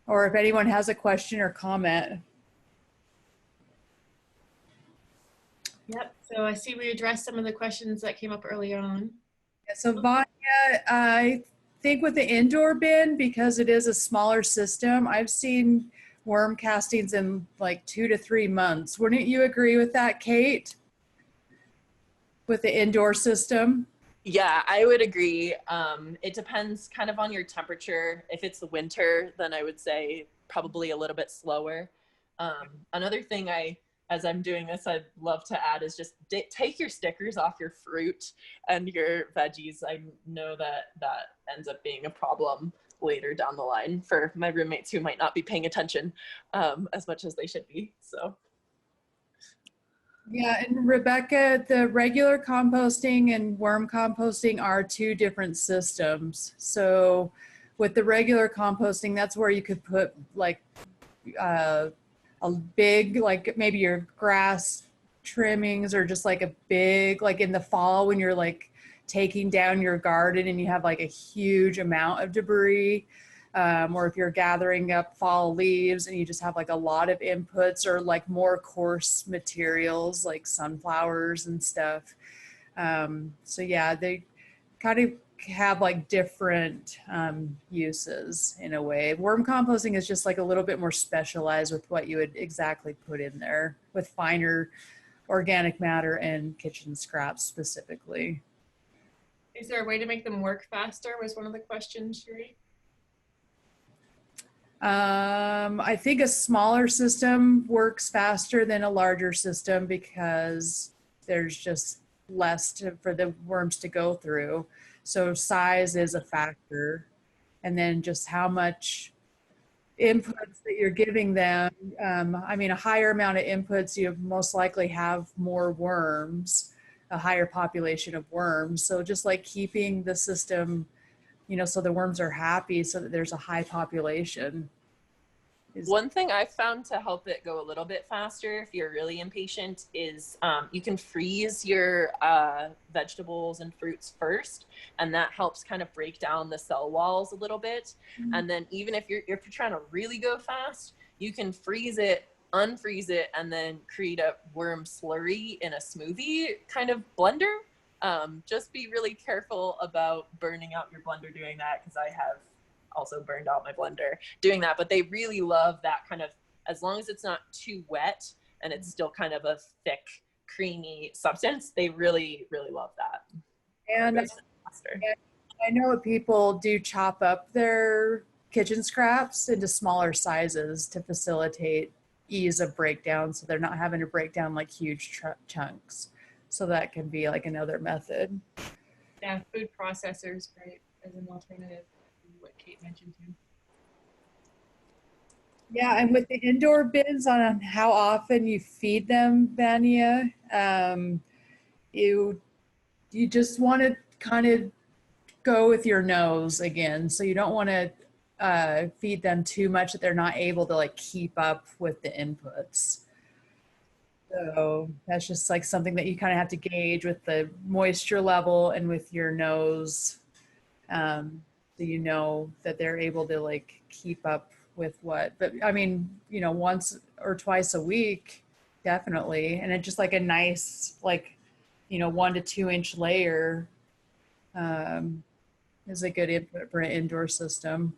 Or if anyone has a question or comment. Yep, so I see we addressed some of the questions that came up early on. Yeah, so Vanya, I think with the indoor bin, because it is a smaller system, I've seen worm castings in like 2 to 3 months. Wouldn't you agree with that, Kate? With the indoor system? Yeah, I would agree. It depends kind of on your temperature. If it's the winter, then I would say probably a little bit slower. Another thing as I'm doing this, I'd love to add is just take your stickers off your fruit and your veggies. I know that ends up being a problem later down the line for my roommates who might not be paying attention as much as they should be. So. Yeah, and Rebecca, the regular composting and worm composting are 2 different systems. So with the regular composting, that's where you could put like a big, like maybe your grass trimmings, or just like a big, like in the fall when you're like taking down your garden and you have like a huge amount of debris, or if you're gathering up fall leaves and you just have like a lot of inputs, or like more coarse materials like sunflowers and stuff. So yeah, they kind of have like different uses in a way. Worm composting is just like a little bit more specialized with what you would exactly put in there, with finer organic matter and kitchen scraps specifically. Is there a way to make them work faster, was one of the questions, Cherie? I think a smaller system works faster than a larger system because there's just less for the worms to go through. So size is a factor. And then just how much inputs that you're giving them. I mean, a higher amount of inputs, you most likely have more worms, a higher population of worms. So just like keeping the system, so the worms are happy so that there's a high population. One thing I've found to help it go a little bit faster if you're really impatient is you can freeze your vegetables and fruits first, and that helps kind of break down the cell walls a little bit. Mm-hmm. And then even if you're trying to really go fast, you can freeze it, unfreeze it, and then create a worm slurry in a smoothie kind of blender. Just be really careful about burning out your blender doing that, because I have also burned out my blender doing that. But they really love that kind of, as long as it's not too wet and it's still kind of a thick, creamy substance, they really, really love that. And I know people do chop up their kitchen scraps into smaller sizes to facilitate ease of breakdown, so they're not having to break down like huge chunks. So that can be like another method. Yeah, food processors, great as an alternative. What Kate mentioned too. Yeah, and with the indoor bins, on how often you feed them, Vanya, you just want to kind of go with your nose again. So you don't want to feed them too much that they're not able to like keep up with the inputs. So that's just like something that you kind of have to gauge with the moisture level and with your nose. So you know that they're able to like keep up with what, but I mean, you know, once or twice a week, definitely. And it's just like a nice, like, you know, 1 to 2 inch layer is a good input for an indoor system.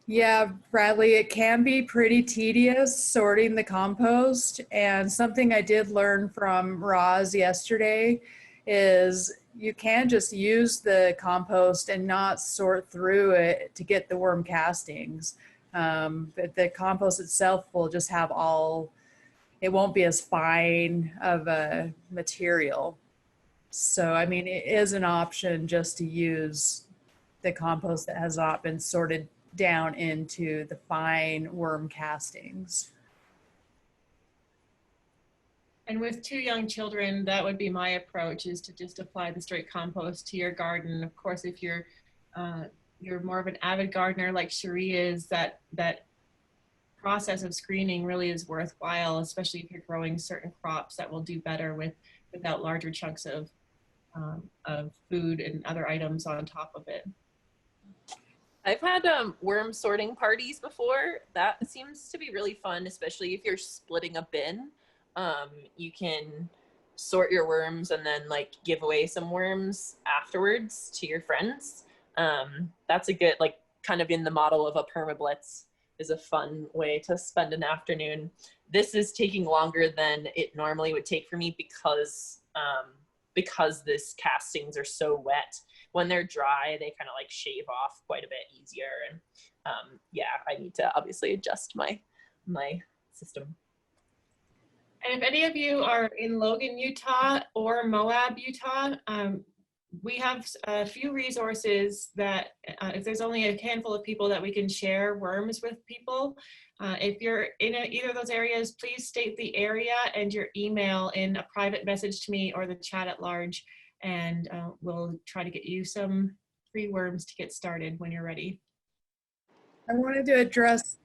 Yeah, Bradley, it can be pretty tedious sorting the compost. And something I did learn from Roz yesterday is you can just use the compost and not sort through it to get the worm castings. But the compost itself will just have all, it won't be as fine of a material. So, I mean, it is an option just to use the compost that has not been sorted down into the fine worm castings. And with 2 young children, that would be my approach, is to just apply the straight compost to your garden. Of course, if you're more of an avid gardener like Cherie is, that process of screening really is worthwhile, especially if you're growing certain crops that will do better without larger chunks of food and other items on top of it. I've had worm sorting parties before. That seems to be really fun, especially if you're splitting a bin. You can sort your worms and then like give away some worms afterwards to your friends. That's a good, like, kind of in the model of a permablitz, is a fun way to spend an afternoon. This is taking longer than it normally would take for me because this castings are so wet. When they're dry, they kind of like shave off quite a bit easier. And yeah, I need to obviously adjust my system. And if any of you are in Logan, Utah or Moab, Utah, we have a few resources that if there's only a handful of people that we can share worms with people. If you're in either of those areas, please state the area and your email in a private message to me or the chat at large, and we'll try to get you some free worms to get started when you're ready. I wanted to address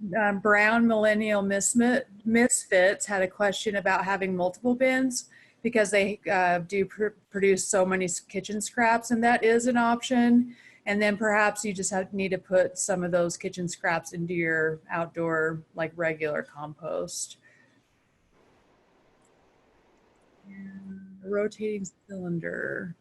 Brown Millennial Misfits had a question about having multiple bins because they do produce so many kitchen scraps, and that is an option. And then perhaps you just need to put some of those kitchen scraps into your outdoor, like, regular compost. And a rotating cylinder.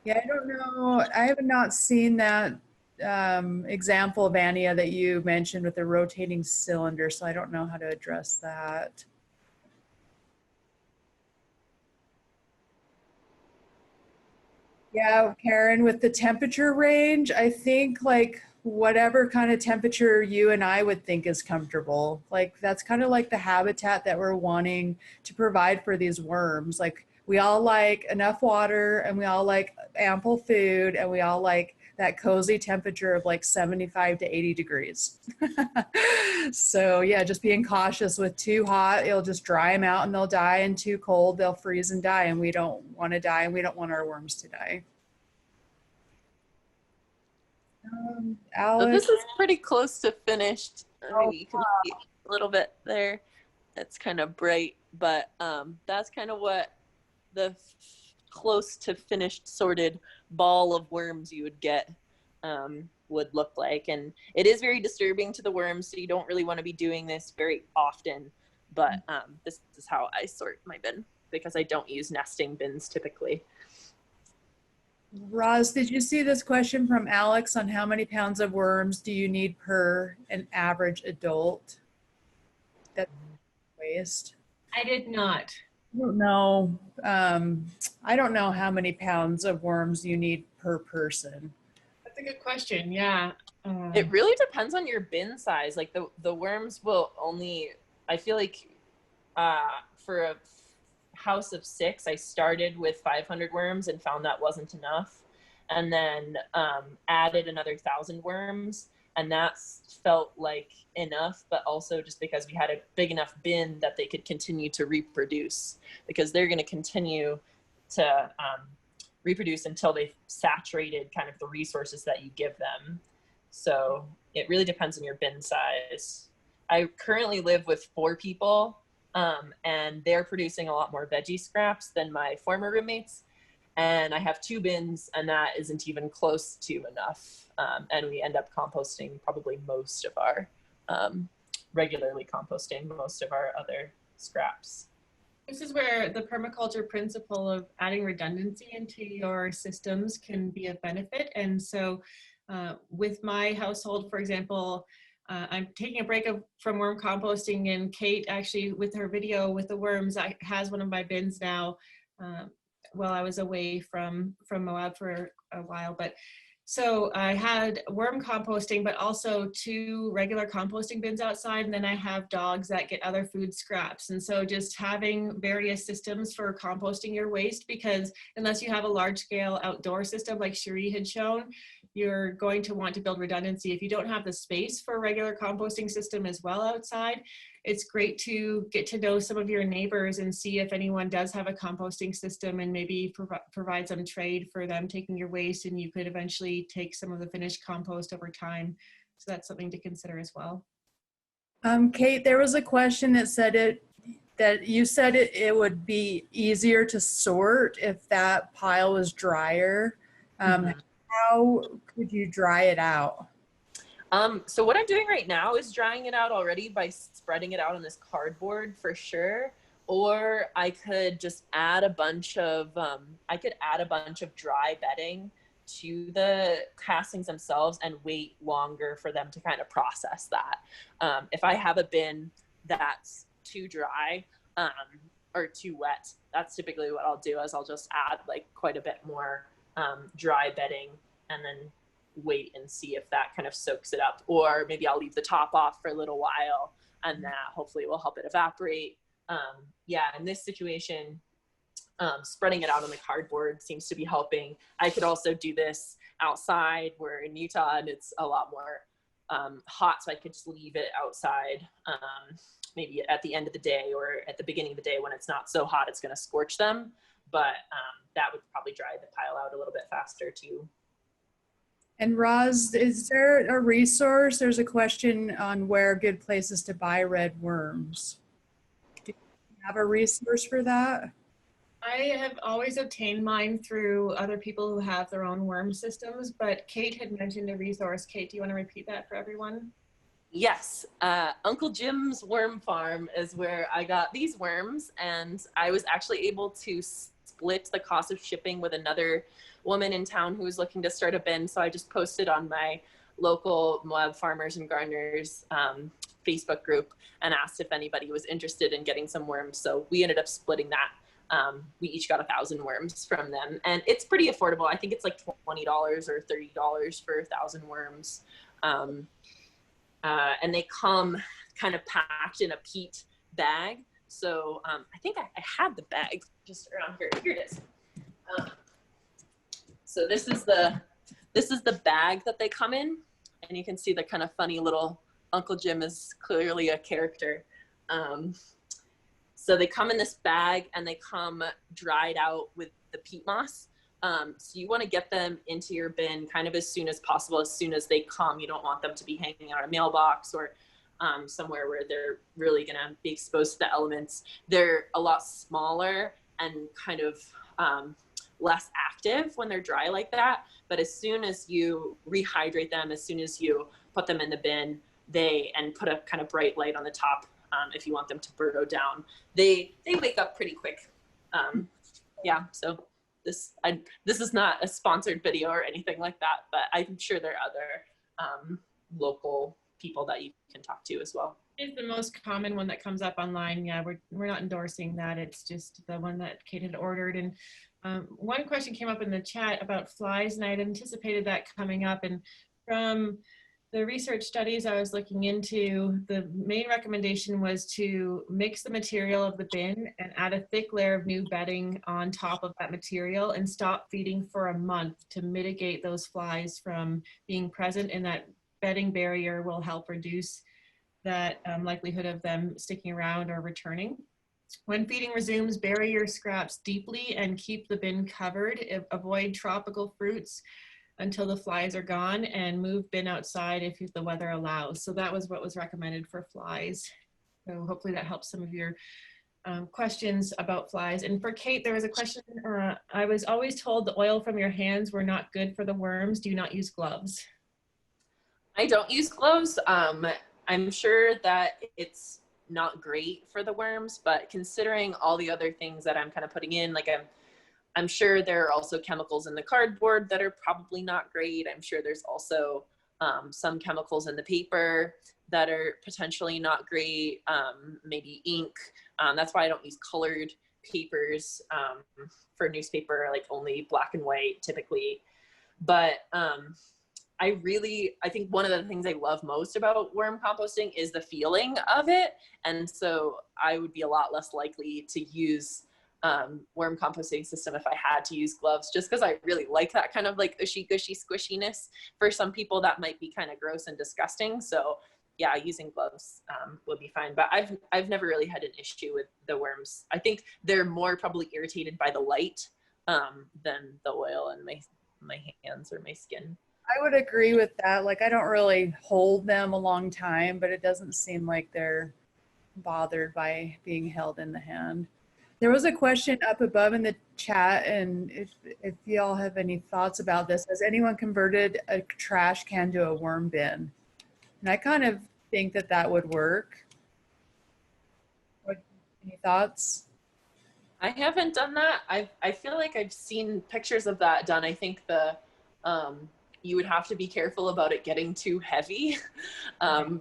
Yeah, I don't know. I have not seen that example, Vania, that you mentioned with the rotating cylinder, so I don't know how to address that. Yeah, Karen, with the temperature range, I think like whatever kind of temperature you and I would think is comfortable. Like that's kind of like the habitat that we're wanting to provide for these worms. Like we all like enough water and we all like ample food and we all like that cozy temperature of like 75 to 80 degrees. So yeah, just being cautious. With too hot, it'll just dry them out and they'll die, and too cold, they'll freeze and die, and we don't want to die and we don't want our worms to die. Alex? So this is pretty close to finished. Maybe you can see a little bit there. It's kind of bright, but that's kind of what the close to finished sorted ball of worms you would get would look like. And it is very disturbing to the worms, so you don't really want to be doing this very often, but this is how I sort my bin because I don't use nesting bins typically. Roz, did you see this question from Alex on how many pounds of worms do you need per an average adult? That's waste. I did not. I don't know. I don't know how many pounds of worms you need per person. That's a good question. Yeah. It really depends on your bin size. Like the worms will only, I feel like for a house of 6, I started with 500 worms and found that wasn't enough. And then added another 1,000 worms. And that felt like enough, but also just because we had a big enough bin that they could continue to reproduce, because they're going to continue to reproduce until they've saturated kind of the resources that you give them. So it really depends on your bin size. I currently live with 4 people, and they're producing a lot more veggie scraps than my former roommates. and I have 2 bins, and that isn't even close to enough. And we end up composting probably most of our, regularly composting most of our other scraps. This is where the permaculture principle of adding redundancy into your systems can be a benefit. And so with my household, for example, I'm taking a break from worm composting, and Kate actually, with her video with the worms, has one of my bins now. While I was away from Moab for a while, but so I had worm composting, but also 2 regular composting bins outside, and then I have dogs that get other food scraps. And so just having various systems for composting your waste, because unless you have a large scale outdoor system like Cherie had shown, you're going to want to build redundancy. If you don't have the space for a regular composting system as well outside, it's great to get to know some of your neighbors and see if anyone does have a composting system, and maybe provide some trade for them taking your waste, and you could eventually take some of the finished compost over time. So that's something to consider as well. Kate, there was a question that said you said it would be easier to sort if that pile was drier. How could you dry it out? So what I'm doing right now is drying it out already by spreading it out on this cardboard for sure. Or I could just add a bunch of, dry bedding to the castings themselves and wait longer for them to kind of process that. If I have a bin that's too dry or too wet, that's typically what I'll do, is I'll just add like quite a bit more dry bedding and then wait and see if that kind of soaks it up. Or maybe I'll leave the top off for a little while, and that hopefully will help it evaporate. Yeah, in this situation, spreading it out on the cardboard seems to be helping. I could also do this outside. We're in Utah and it's a lot more hot, so I could just leave it outside, maybe at the end of the day or at the beginning of the day when it's not so hot it's going to scorch them. But that would probably dry the pile out a little bit faster too. And Roz, is there a resource? There's a question on where good places to buy red worms. Do you have a resource for that? I have always obtained mine through other people who have their own worm systems, but Kate had mentioned a resource. Kate, do you want to repeat that for everyone? Yes, Uncle Jim's Worm Farm is where I got these worms, and I was actually able to split the cost of shipping with another woman in town who was looking to start a bin. So I just posted on my local Moab Farmers and Gardeners Facebook group and asked if anybody was interested in getting some worms. So we ended up splitting that. We each got 1,000 worms from them, and it's pretty affordable. I think it's like $20 or $30 for 1,000 worms. And they come kind of packed in a peat bag. So I think I had the bag just around here. Here it is. So this is the bag that they come in, and you can see the kind of funny little Uncle Jim is clearly a character. So they come in this bag, and they come dried out with the peat moss. So you want to get them into your bin kind of as soon as possible. As soon as they come, you don't want them to be hanging out a mailbox or somewhere where they're really going to be exposed to the elements. They're a lot smaller and kind of less active when they're dry like that. But as soon as you rehydrate them, as soon as you put them in the bin, and put a kind of bright light on the top, if you want them to burrow down, they wake up pretty quick. Yeah, so this is not a sponsored video or anything like that, but I'm sure there are other local people that you can talk to as well. It's the most common one that comes up online. Yeah, we're not endorsing that. It's just the one that Kate had ordered. And one question came up in the chat about flies, and I had anticipated that coming up. And from the research studies I was looking into, the main recommendation was to mix the material of the bin and add a thick layer of new bedding on top of that material and stop feeding for a month to mitigate those flies from being present, and that bedding barrier will help reduce that likelihood of them sticking around or returning. When feeding resumes, bury your scraps deeply and keep the bin covered. Avoid tropical fruits until the flies are gone, and move bin outside if the weather allows. So that was what was recommended for flies. So hopefully that helps some of your questions about flies. And for Kate, there was a question. I was always told the oil from your hands were not good for the worms. Do you not use gloves? I don't use gloves. I'm sure that it's not great for the worms, but considering all the other things that I'm kind of putting in, like I'm sure there are also chemicals in the cardboard that are probably not great. I'm sure there's also some chemicals in the paper that are potentially not great, maybe ink. That's why I don't use colored papers for newspaper, like only black and white typically. But I think one of the things I love most about worm composting is the feeling of it. And so I would be a lot less likely to use worm composting system if I had to use gloves, just because I really like that kind of like ushy gushy squishiness. For some people that might be kind of gross and disgusting. So yeah, using gloves would be fine. But I've never really had an issue with the worms. I think they're more probably irritated by the light than the oil in my hands or my skin. I would agree with that. Like, I don't really hold them a long time, but it doesn't seem like they're bothered by being held in the hand. There was a question up above in the chat, and if y'all have any thoughts about this, has anyone converted a trash can to a worm bin? And I kind of think that that would work. Any thoughts? I haven't done that. I feel like I've seen pictures of that done. I think you would have to be careful about it getting too heavy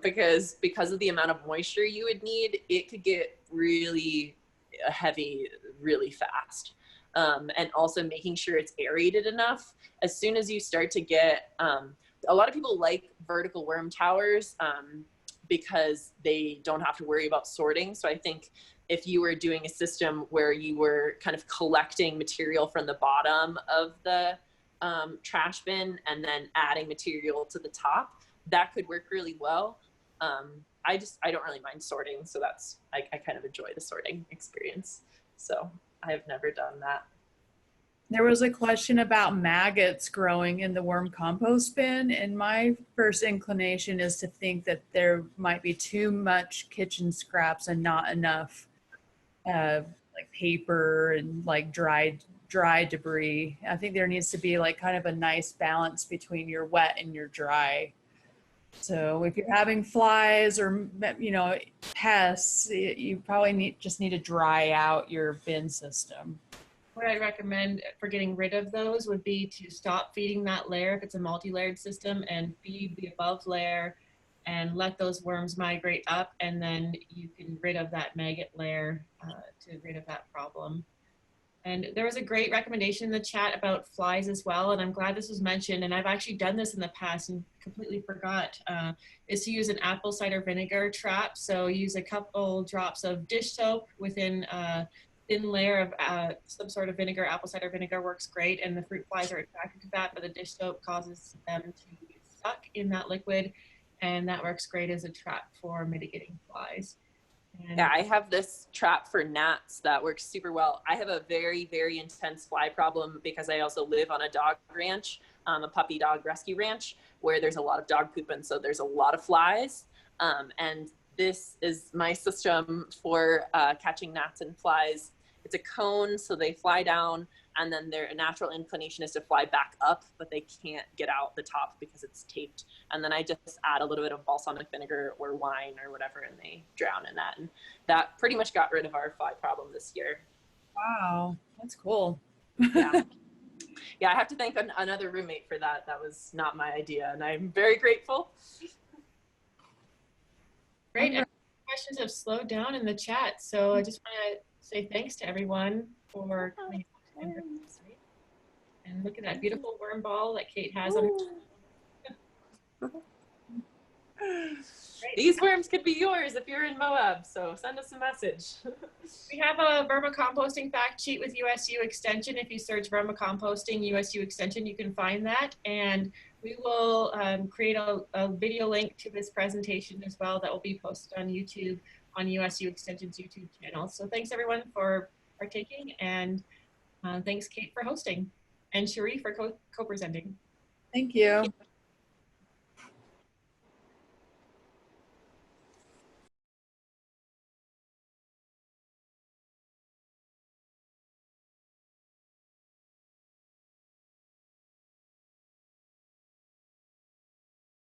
because of the amount of moisture you would need, it could get really heavy really fast. And also making sure it's aerated enough. As soon as you start to get, a lot of people like vertical worm towers because they don't have to worry about sorting. So I think if you were doing a system where you were kind of collecting material from the bottom of the trash bin and then adding material to the top, that could work really well. I don't really mind sorting, so I kind of enjoy the sorting experience. So I've never done that. There was a question about maggots growing in the worm compost bin, and my first inclination is to think that there might be too much kitchen scraps and not enough like paper and like dry debris. I think there needs to be like kind of a nice balance between your wet and your dry. So if you're having flies or pests, you probably just need to dry out your bin system. What I recommend for getting rid of those would be to stop feeding that layer if it's a multi-layered system and feed the above layer and let those worms migrate up, and then you can rid of that maggot layer to get rid of that problem. And there was a great recommendation in the chat about flies as well, and I'm glad this was mentioned, and I've actually done this in the past and completely forgot, is to use an apple cider vinegar trap. So use a couple drops of dish soap within a thin layer of some sort of vinegar. Apple cider vinegar works great, and the fruit flies are attracted to that, but the dish soap causes them to get stuck in that liquid, and that works great as a trap for mitigating flies. And yeah, I have this trap for gnats that works super well. I have a very, very intense fly problem because I also live on a dog ranch, a puppy dog rescue ranch, where there's a lot of dog poop, and so there's a lot of flies. And this is my system for catching gnats and flies. It's a cone, so they fly down, and then their natural inclination is to fly back up, but they can't get out the top because it's taped. And then I just add a little bit of balsamic vinegar or wine or whatever, and they drown in that. And that pretty much got rid of our fly problem this year. Wow, that's cool. Yeah. Yeah, I have to thank another roommate for that. That was not my idea, and I'm very grateful. great. Questions have slowed down in the chat, so I just want to say thanks to everyone for coming and look at that beautiful worm ball that Kate has on her. These worms could be yours if you're in Moab, so send us a message. We have a vermicomposting fact sheet with USU Extension. If you search vermicomposting USU Extension, you can find that. And we will create a video link to this presentation as well that will be posted on YouTube on USU Extension's YouTube channel. So thanks everyone for partaking, and thanks Kate for hosting, and Cherie for co-presenting. Thank you.